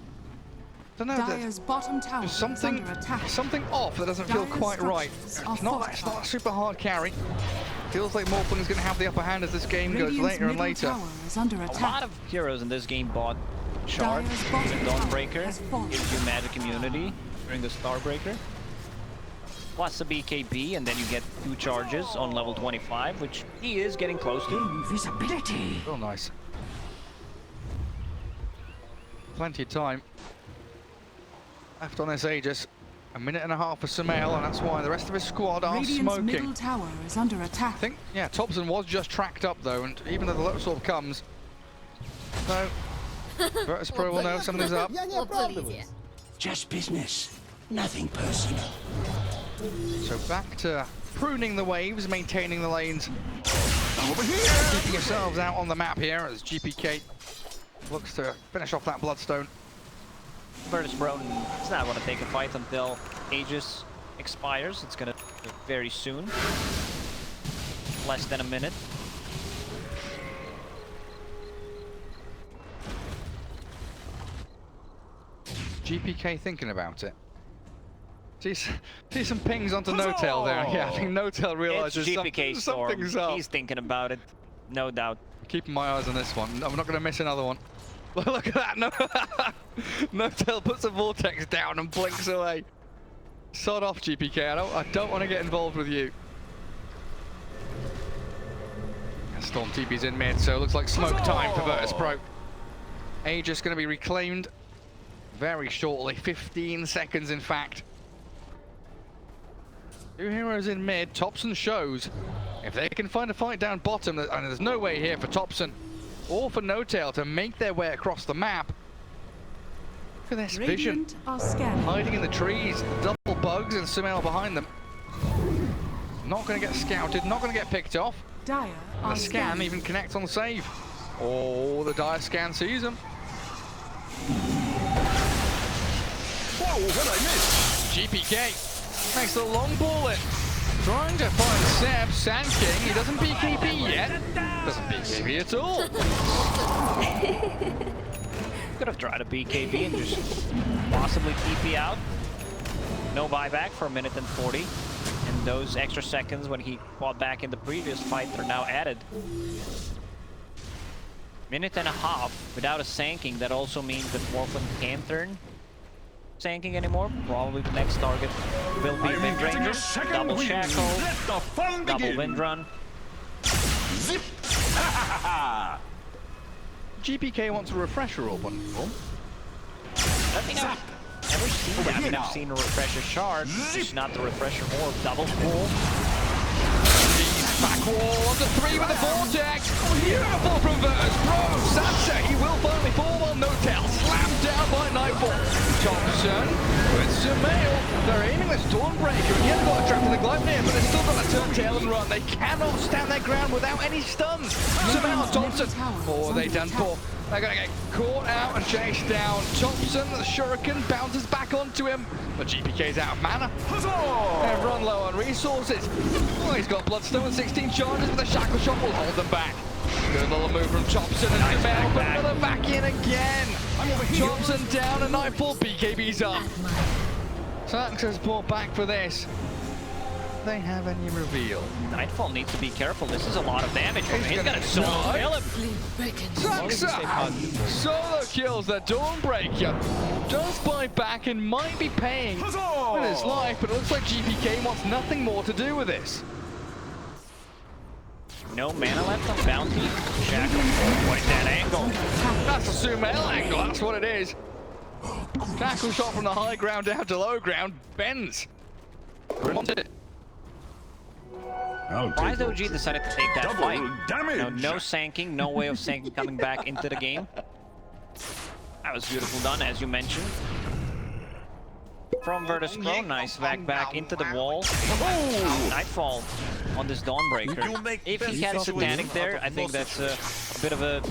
Speaker 1: Don't know,
Speaker 2: Dire's bottom tower
Speaker 1: there's
Speaker 2: is
Speaker 1: something
Speaker 2: under attack.
Speaker 1: off that doesn't feel
Speaker 2: Dire's
Speaker 1: quite right.
Speaker 2: structures are
Speaker 1: It's not
Speaker 2: fortified.
Speaker 1: a super hard carry. Feels like Morphling is going to have the upper hand as this game goes
Speaker 2: Radiant's
Speaker 1: later and
Speaker 2: middle
Speaker 1: later.
Speaker 2: tower is under
Speaker 6: A
Speaker 2: attack.
Speaker 6: lot of heroes in this game bought Shard
Speaker 2: Dire's
Speaker 6: and
Speaker 2: bottom tower
Speaker 6: Dawnbreaker.
Speaker 2: has fallen.
Speaker 6: Gives you magic immunity during the Starbreaker. Plus a BKB, and then you get 2 charges on level 25, which he is getting close to.
Speaker 4: Invisibility.
Speaker 1: Real nice. Plenty of time left on this Aegis. A minute and a half for Sumail, and that's why the rest of his squad are
Speaker 2: Radiant's
Speaker 1: smoking.
Speaker 2: middle tower is under attack.
Speaker 1: I think, yeah, Thompson was just tracked up though, and even though the Lotus Orb comes, so Virtus Pro will know something's up.
Speaker 9: Я не
Speaker 3: 我不理解
Speaker 9: оправдываюсь.
Speaker 4: Just business. Nothing personal.
Speaker 1: So back to pruning the waves, maintaining the lanes, keeping yourselves out on the map here as GPK looks to finish off that Bloodstone.
Speaker 6: Virtus Pro does not want to take a fight until Aegis expires. It's gonna be very soon. Less than a minute.
Speaker 1: GPK thinking about it. See some pings onto No-Tail there. Yeah, I think No-Tail realizes
Speaker 6: It's GPK Storm.
Speaker 1: something's up.
Speaker 6: He's thinking about it, no doubt.
Speaker 1: Keeping my eyes on this one. I'm not going to miss another one. Look at that. No, No-Tail puts a vortex down and blinks away. Sod off, GPK. I don't want to get involved with you. Storm TP's in mid, so it looks like smoke time for Virtus Pro. Aegis going to be reclaimed very shortly. 15 seconds, in fact. 2 heroes in mid. Thompson shows if they can find a fight down bottom, and there's no way here for Thompson or for No-Tail to make their way across the map. Look at this vision.
Speaker 2: Radiant are scanning.
Speaker 1: Hiding in the trees, double bugs and Sumail behind them. Not going to get scouted, not going to get picked off.
Speaker 2: Dire
Speaker 1: The
Speaker 2: are
Speaker 1: scan
Speaker 2: scanning.
Speaker 1: even connects on save. Oh, the Dire scan sees him.
Speaker 5: Whoa, what I missed?
Speaker 1: GPK makes the long bullet. Trying to find Seb, Sand King. He doesn't BKB yet. Doesn't BKB at all.
Speaker 6: Could have tried a BKB and just possibly TP out. no buyback for 1 minute and 40. And those extra seconds when he fought back in the previous fight are now added. 1.5 minutes without a sanking. That also means that Morphin can't turn sanking anymore. Probably the next target will be Wind Ranger. Double Shackle, double Wind Run.
Speaker 5: Zip!
Speaker 1: GPK wants a refresher or one.
Speaker 6: I think I've ever seen that. I mean, I've seen a refresher shard, just not the refresher orb. Double pull.
Speaker 1: Back wall onto 3 with a vortex. Beautiful from Virtus Pro. Sansa, he will finally fall on no tail. Slammed down by Nightfall. Thompson with Sumail. They're aiming this Dawnbreaker, and he hasn't got a trap in the glide here, but they've still got to turn tail and run. They cannot stand their ground without any stuns. Sumail and Thompson. Oh, they done for. They're going to get caught out and chased down. Thompson, the Shuriken, bounces back onto him. But GPK's out of mana. They run low on resources. Oh, he's got Bloodstone and 16 charges, but the Shackle Shot will hold them back. Good little move from Thompson and Sumail, but another back in again. Thompson down and Nightfall, BKB's up. Sax has brought back for this. They have any reveal?
Speaker 6: Nightfall needs to be careful. This is a lot of damage. He's gonna solo kill him.
Speaker 1: Saxa solo kills the Dawnbreaker. Does buy back and might be paying with his life, but it looks like GPK wants nothing more to do with this.
Speaker 6: No mana left on Bounty. Shackle. What is that angle?
Speaker 1: That's a Sumail angle, that's what it is. Shackle Shot from the high ground down to low ground. Bends.
Speaker 6: Surprised OG decided to take that fight.
Speaker 5: Damage.
Speaker 6: No sanking, no way of sanking coming back into the game. That was beautiful done, as you mentioned. From Virtus Pro, nice back into the wall. Oh! Nightfall on this Dawnbreaker. If he had Satanic there, I think that's a bit of a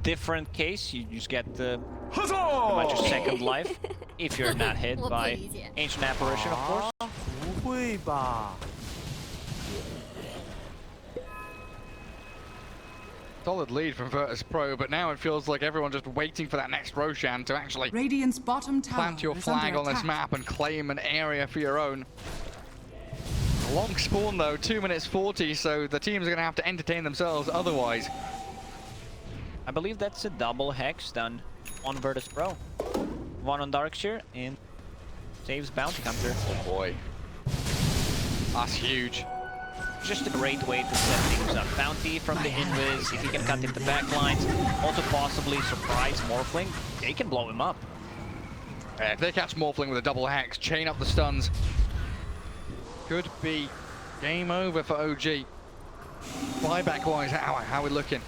Speaker 6: different case. You just get the much a second life if you're not hit by Ancient Apparition, of course.
Speaker 9: 不会吧？
Speaker 1: Solid lead from Virtus Pro, but now it feels like everyone's just waiting for that next Roshan to actually
Speaker 2: Radiant's bottom tower
Speaker 1: plant your
Speaker 2: is
Speaker 1: flag
Speaker 2: under
Speaker 1: on this
Speaker 2: attack.
Speaker 1: map and claim an area for your own. A long spawn though, 2 minutes 40, so the teams are going to have to entertain themselves otherwise.
Speaker 6: I believe that's a double hex done on Virtus Pro. One on Darkshire and saves Bounty Hunter.
Speaker 1: Oh boy. That's huge.
Speaker 6: Just a great way to set things up. Bounty from the invis, if he can cut into backlines, also possibly surprise Morphling, they can blow him up.
Speaker 1: If they catch Morphling with a double hex, chain up the stuns, could be game over for OG. Buyback wise, how are we looking?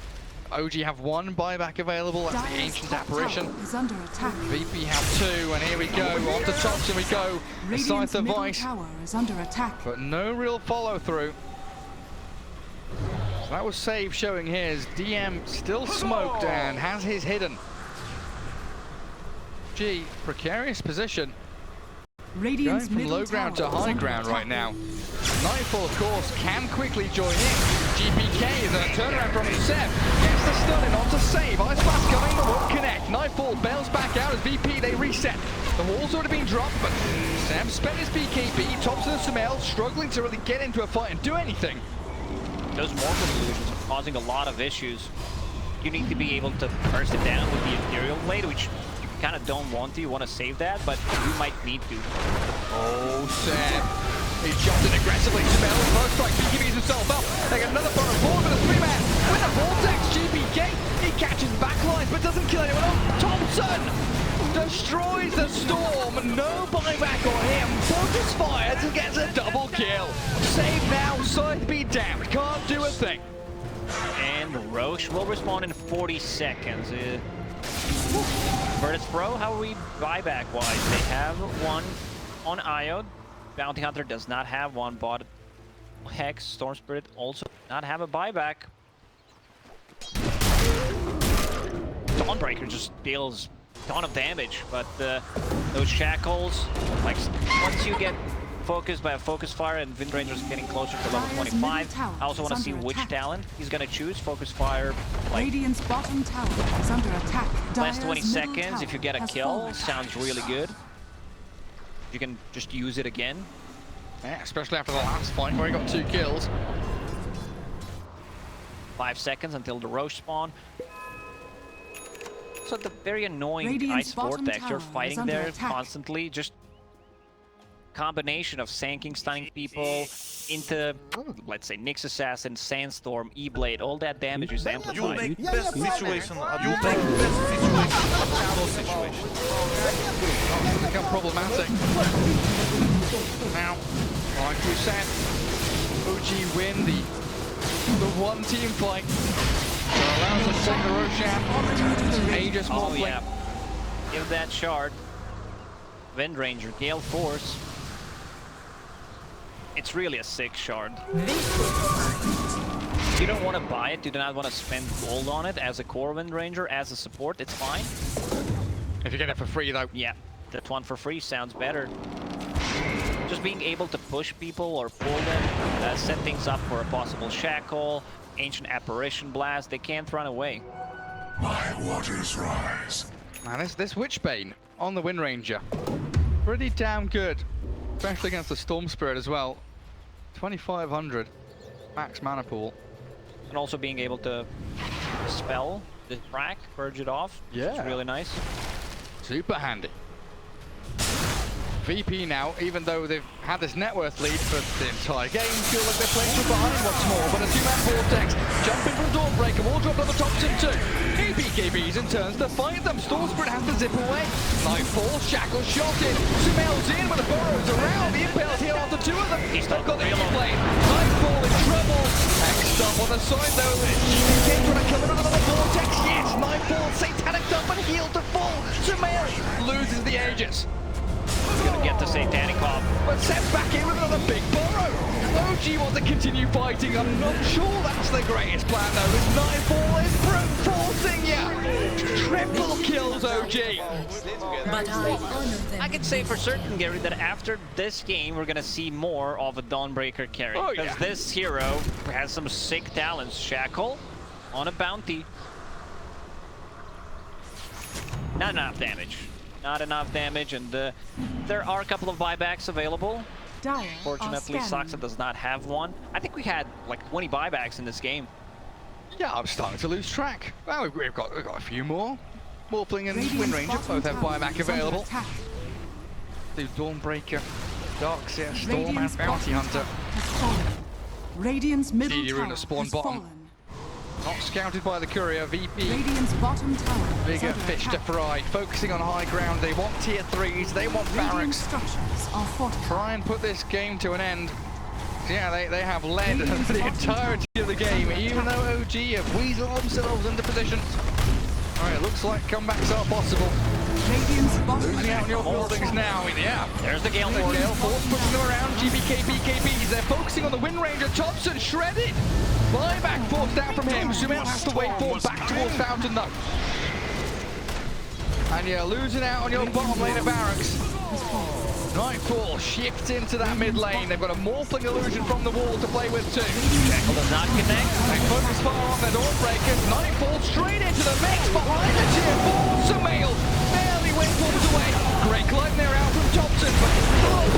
Speaker 1: OG have 1 buyback available, that's the Ancient Apparition.
Speaker 2: Is under attack.
Speaker 1: VP have 2, and here we go, on to Thompson we go. The
Speaker 2: Radiant's
Speaker 1: Scythe of
Speaker 2: middle
Speaker 1: Ice,
Speaker 2: tower is under attack.
Speaker 1: but no real follow through. So that was save showing his DM still smoked and has his hidden. Precarious position. Going
Speaker 2: Radiant's
Speaker 1: from
Speaker 2: middle
Speaker 1: low ground to
Speaker 2: tower is
Speaker 1: high
Speaker 2: under
Speaker 1: ground right
Speaker 2: attack.
Speaker 1: now. Nightfall, of course, can quickly join in. GPK is a turnaround from Seb. Gets the stun in onto save. Ice Blast coming, but won't connect. Nightfall bails back out as VP, they reset. The wall's already been dropped, but Seb spent his BKB. Thompson and Sumail struggling to really get into a fight and do anything.
Speaker 6: Those Morphin illusions are causing a lot of issues. You need to be able to burst it down with the Ethereal Blade, which you kind of don't want to. You want to save that, but you might need to.
Speaker 1: Oh, Seb. He jumped in aggressively. Sumail, first strike, BKBs himself up. They get another bonus forward with a 3-man. With a Vortex, GPK. He catches backlines, but doesn't kill anyone else. Thompson destroys the Storm. No buyback on him. Fortress fires and gets a double kill. Save now, Scythe be damned. Can't do a thing.
Speaker 6: And Roche will respawn in 40 seconds. Virtus Pro, how are we buyback-wise? They have 1 on Iode. Bounty Hunter does not have 1, bought Hex, Storm Spirit also not have a buyback. Dawnbreaker just deals a ton of damage, but those shackles, like once you get focused by a Focus Fire and Wind Ranger's getting closer to level 25, I also want to see which talent he's going to choose. Focus Fire, like
Speaker 2: Radiant's bottom tower is under attack.
Speaker 6: last
Speaker 2: Dire's
Speaker 6: 20
Speaker 2: middle
Speaker 6: seconds,
Speaker 2: tower
Speaker 6: if you get a
Speaker 2: has
Speaker 6: kill,
Speaker 2: fallen.
Speaker 6: sounds really good. You can just use it again.
Speaker 1: Yeah, especially after the last fight where he got 2 kills.
Speaker 6: 5 seconds until the Roche spawn. So the very annoying
Speaker 2: Radiant's
Speaker 6: ice
Speaker 2: bottom
Speaker 6: vortex, you're
Speaker 2: tower is
Speaker 6: fighting
Speaker 2: under
Speaker 6: there
Speaker 2: attack.
Speaker 6: constantly. Just combination of sanking, stunning people into, let's say, Nyx Assassin, Sandstorm, E-Blade, all that damage is
Speaker 10: You
Speaker 6: amplified.
Speaker 10: make best situation. You make best situation out of no situation.
Speaker 1: It's become problematic. Now, like we said, OG win the one team fight. That allows us to take the Roshan. Aegis
Speaker 6: Oh
Speaker 1: Morphling.
Speaker 6: yeah. Give that shard. Wind Ranger, Gale Force. It's really a sick shard. You don't want to buy it, you do not want to spend gold on it as a core Wind Ranger, as a support, it's fine.
Speaker 1: If you get it for free though.
Speaker 6: Yeah, that one for free sounds better. Just being able to push people or pull them, set things up for a possible shackle, ancient apparition blast, they can't run away.
Speaker 4: My waters rise.
Speaker 1: Man, this Witchbane on the Wind Ranger, pretty damn good, especially against the Storm Spirit as well. 2,500 max mana pool.
Speaker 6: And also being able to spell the track, purge it off.
Speaker 1: Yeah.
Speaker 6: It's really nice.
Speaker 1: Super handy. VP now, even though they've had this net worth lead for the entire game, feel like they're playing from behind once more. But a 2-man vortex, jumping from Dawnbreaker, will drop on the Thompson too. KBKBs in turns to fight them. Storm Spirit has to zip away. Nightfall, Shackle shot in. Sumail's in with the burrows around. The Impale's here after 2 of them.
Speaker 6: He's
Speaker 1: They've got the
Speaker 6: reload.
Speaker 1: E-Blade. Nightfall in trouble. Next up on the side though, GBK trying to come in another vortex. Yes, Nightfall, Satanic Dump and heal to full. Sumail loses the Aegis.
Speaker 6: Gonna get the Satanic off.
Speaker 1: But sent back in with another big burrow. OG wants to continue fighting. I'm not sure that's the greatest plan though. This Nightfall is brute forcing you. Triple kills OG.
Speaker 2: But I honor them.
Speaker 6: I can say for certain, Gary, that after this game, we're gonna see more of a Dawnbreaker carry.
Speaker 1: Oh,
Speaker 6: Because
Speaker 1: yeah.
Speaker 6: this hero has some sick talents. Shackle on a bounty. Not enough damage. Not enough damage, and there are a couple of buybacks available.
Speaker 2: Dire
Speaker 6: Fortunately,
Speaker 2: are
Speaker 6: Saksa
Speaker 2: scanning.
Speaker 6: does not have one. I think we had like 20 buybacks in this game.
Speaker 1: Yeah, I'm starting to lose track. Well, we've got a few more. Morphling and
Speaker 2: Radiant's
Speaker 1: Wind Ranger
Speaker 2: bottom
Speaker 1: both have
Speaker 2: tower
Speaker 1: buyback
Speaker 2: is under
Speaker 1: available.
Speaker 2: attack.
Speaker 1: Do Dawnbreaker, Darkseer, Storm
Speaker 2: Radiant's
Speaker 1: and Bounty
Speaker 2: bottom
Speaker 1: Hunter.
Speaker 2: tower has fallen. Radiant's middle
Speaker 1: You're in
Speaker 2: tower
Speaker 1: a spawn
Speaker 2: has
Speaker 1: bottom.
Speaker 2: fallen.
Speaker 1: Not scouted by the courier, VP.
Speaker 2: Radiant's bottom tower is
Speaker 1: Bigger
Speaker 2: under
Speaker 1: fish to
Speaker 2: attack.
Speaker 1: fry, focusing on high ground. They want tier 3s, they want
Speaker 2: Radiant
Speaker 1: barracks.
Speaker 2: structures are fortified.
Speaker 1: Try and put this game to an end. Yeah, they have led
Speaker 2: Radiant's
Speaker 1: the
Speaker 2: bottom
Speaker 1: entirety of the game, even though OG have weaseled themselves into position. Alright, looks like comebacks are possible.
Speaker 2: Radiant's bottom
Speaker 1: Losing out on your buildings now, yeah.
Speaker 6: There's the Gale
Speaker 1: The
Speaker 6: Force.
Speaker 1: Gale Force pushing them around, GBK, BKBs. They're focusing on the Wind Ranger. Thompson shredded. Buyback forced out from him. Sumail has to wait for back towards Fountain though. And you're losing out on your bottom lane of barracks. Nightfall shifts into that mid lane. They've got a Morphling illusion from the wall to play with too.
Speaker 6: Shackle does not connect.
Speaker 1: They focus far on their Dawnbreakers. Nightfall straight into the mix behind the tier 4. Sumail barely went forwards away. Great climb there out from Thompson, but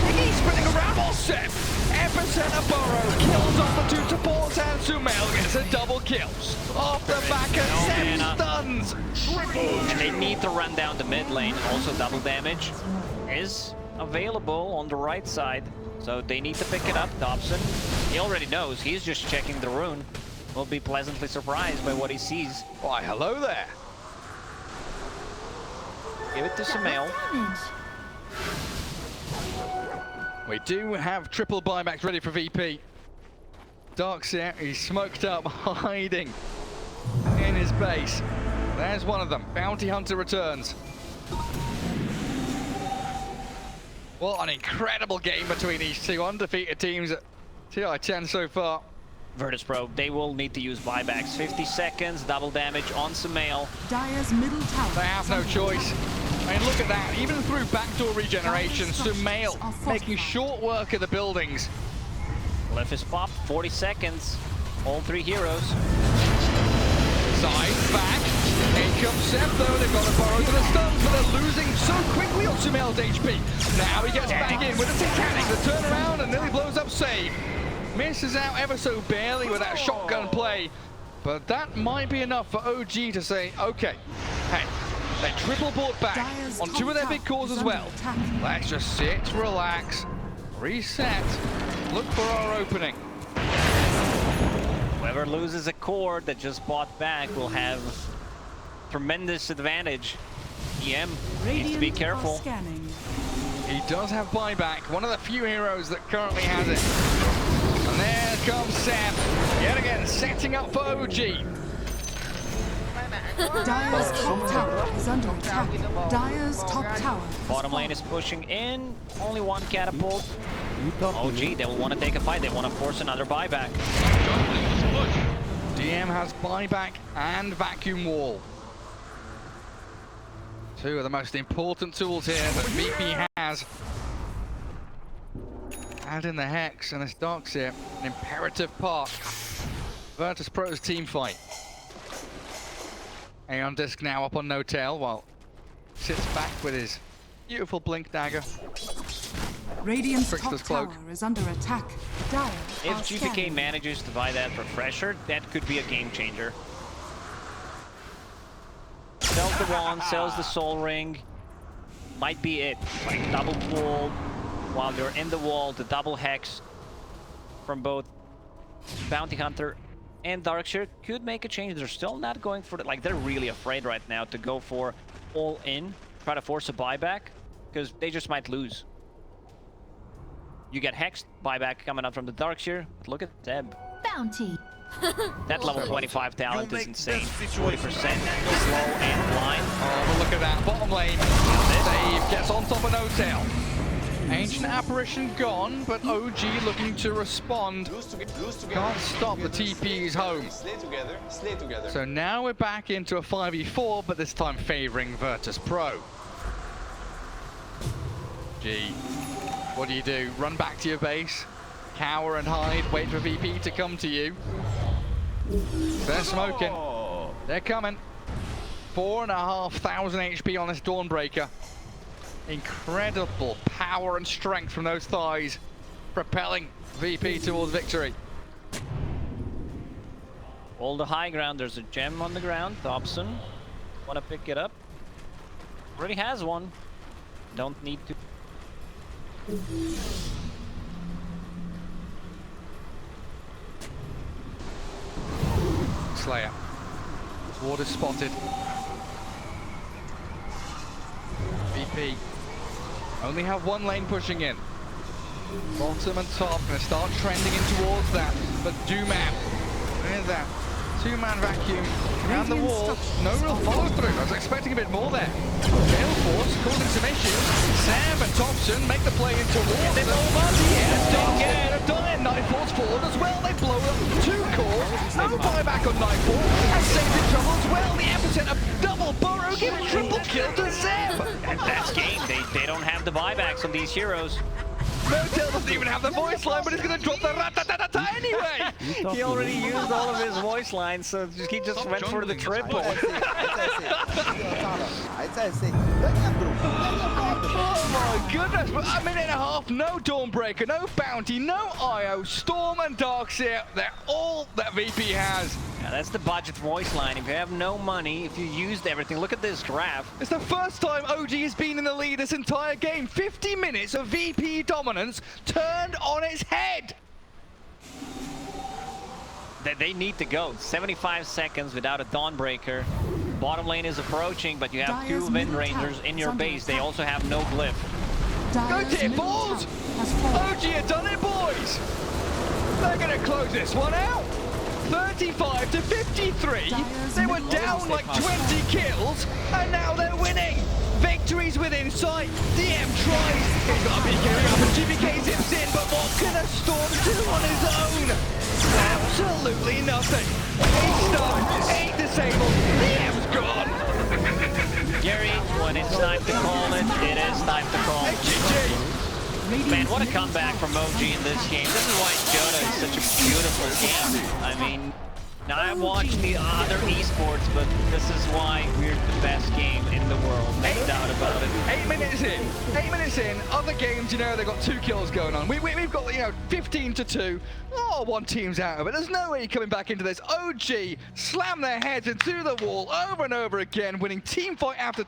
Speaker 1: Piggy spinning around all set. Epicenter Burrow kills off the 2 supports and Sumail gets a double kills. Off the back of
Speaker 6: No
Speaker 1: 7
Speaker 6: mana.
Speaker 1: stuns.
Speaker 6: And they need to run down the mid lane. Also, double damage is available on the right side. So they need to pick it up, Dobson. He already knows. He's just checking the rune. Will be pleasantly surprised by what he sees.
Speaker 1: Why, hello there.
Speaker 6: Give it to Sumail.
Speaker 8: Damage.
Speaker 1: We do have triple buybacks ready for VP. Darkseer, he's smoked up, hiding in his base. There's one of them. Bounty Hunter returns. What an incredible game between these two undefeated teams at TI10 so far.
Speaker 6: Virtus Pro, they will need to use buybacks. 50 seconds, double damage on Sumail.
Speaker 2: Dire's middle tower.
Speaker 1: They have no choice. I mean, look at that. Even through backdoor regeneration, Sumail making short work of the buildings.
Speaker 6: Left is popped, 40 seconds. All 3 heroes.
Speaker 1: Side, back. In comes Seth though, they've got to borrow to the stuns, but they're losing so quickly on Sumail's HP. Now he gets back in with a Titanic, the turnaround, and nearly blows up save. Misses out ever so barely with that shotgun play. But that might be enough for OG to say, okay, hey, they triple bought back on 2 of their big cores as well. Let's just sit, relax, reset, look for our opening.
Speaker 6: Whoever loses a core that just bought back will have tremendous advantage. EM needs to be careful.
Speaker 1: He does have buyback, one of the few heroes that currently has it. And there comes Sam, yet again setting up for OG.
Speaker 2: Dire's top tower is under attack. Dire's top tower.
Speaker 6: Bottom lane is pushing in. Only one catapult. OG, they will want to take a fight. They want to force another buyback.
Speaker 1: DM has buyback and vacuum wall. 2 of the most important tools here that VP has. Add in the Hex and this Darkseer, an imperative part. Virtus Pro's team fight. Aeon Disc now up on No Tail while sits back with his beautiful blink dagger.
Speaker 2: Radiant's
Speaker 1: Trickster's
Speaker 2: top
Speaker 1: cloak.
Speaker 2: tower is under attack. Dire
Speaker 6: If
Speaker 2: are
Speaker 6: GPK
Speaker 2: scanning.
Speaker 6: manages to buy that refresher, that could be a game changer. Sells the wand, sells the soul ring. Might be it. Like double wall while they're in the wall, the double hex from both Bounty Hunter and Darkseer could make a change. They're still not going for it. Like, they're really afraid right now to go for all in, try to force a buyback, because they just might lose. You get hexed, buyback coming out from the Darkseer, but look at Zeb.
Speaker 8: Bounty.
Speaker 6: That level 25 talent
Speaker 10: You
Speaker 6: is
Speaker 10: make
Speaker 6: insane.
Speaker 10: best
Speaker 6: 40%
Speaker 10: situation.
Speaker 6: slow and blind.
Speaker 1: Oh, but look at that, bottom lane. Save gets on top of No Tail. Ancient Apparition gone, but OG looking to respond. Can't stop the TP's home.
Speaker 5: Slay together.
Speaker 1: So now we're back into a 5v4, but this time favoring Virtus Pro. Gee, what do? Run back to your base, cower and hide, wait for VP to come to you. They're smoking. They're coming. 4,500 HP on this Dawnbreaker. Incredible power and strength from those thighs, propelling VP towards victory.
Speaker 6: All the high ground, there's a gem on the ground. Thompson, want to pick it up? Already has one. Don't need to.
Speaker 1: Slayer. Ward is spotted. VP only have one lane pushing in. Bottom and top gonna start trending in towards that, but Doomman, there's that. 2-man vacuum around the wall. No real follow through. I was expecting a bit more there. Gale Force causing some issues. Sam and Thompson make the play into wall. They blow up. Yes, don't get ahead of time. Nightfall's forward as well. They blow up 2 cores. No buyback on Nightfall. And Same's in trouble as well. The epicenter double burrow giving triple kill to Zeb.
Speaker 6: And that's game. They don't have the buybacks on these heroes.
Speaker 1: No Tail doesn't even have the voice line, but he's gonna drop the rat-ta-ta-ta anyway.
Speaker 6: He already used all of his voice lines, so he just went for the triple.
Speaker 1: Oh my goodness, but a minute and a half, no Dawnbreaker, no Bounty, no IO, Storm and Darkseer, they're all that VP has.
Speaker 6: Yeah, that's the budget voice line. If you have no money, if you used everything, look at this graph.
Speaker 1: It's the first time OG has been in the lead this entire game. 50 minutes of VP dominance turned on its head.
Speaker 6: They need to go. 75 seconds without a Dawnbreaker. Bottom lane is approaching, but you have
Speaker 2: Dire's
Speaker 6: 2 Wind
Speaker 2: middle
Speaker 6: Rangers
Speaker 2: tower
Speaker 6: in
Speaker 2: is
Speaker 6: your
Speaker 2: under
Speaker 6: base. They
Speaker 2: attack.
Speaker 6: also have no glyph.
Speaker 1: Go
Speaker 2: Dire's
Speaker 1: Tier
Speaker 2: middle
Speaker 1: 4s!
Speaker 2: tower has fallen.
Speaker 1: OG have done it, boys! They're gonna close this one out. 35 to 53. They were down like 20 kills, and now they're winning. Victories within sight. DM tries. He's got a big carry up, and GPK zips in, but what can a Storm do on his own? Absolutely nothing. 8 stunned, 8 disabled. DM's gone.
Speaker 6: Gary, when it's time to call it, it is time to call it.
Speaker 1: GG.
Speaker 6: Man, what a comeback from OG in this game. This is why Dota is such a beautiful game. I mean, Now I watched the other esports, but this is why we're the best game in the world. No doubt about it.
Speaker 1: 8 minutes in. 8 minutes in. Other games, you know, they've got 2 kills going on. We've got, you know, 15-2. Oh, one team's out of it. There's no way you're coming back into this. OG slam their heads into the wall over and over again, winning team fight after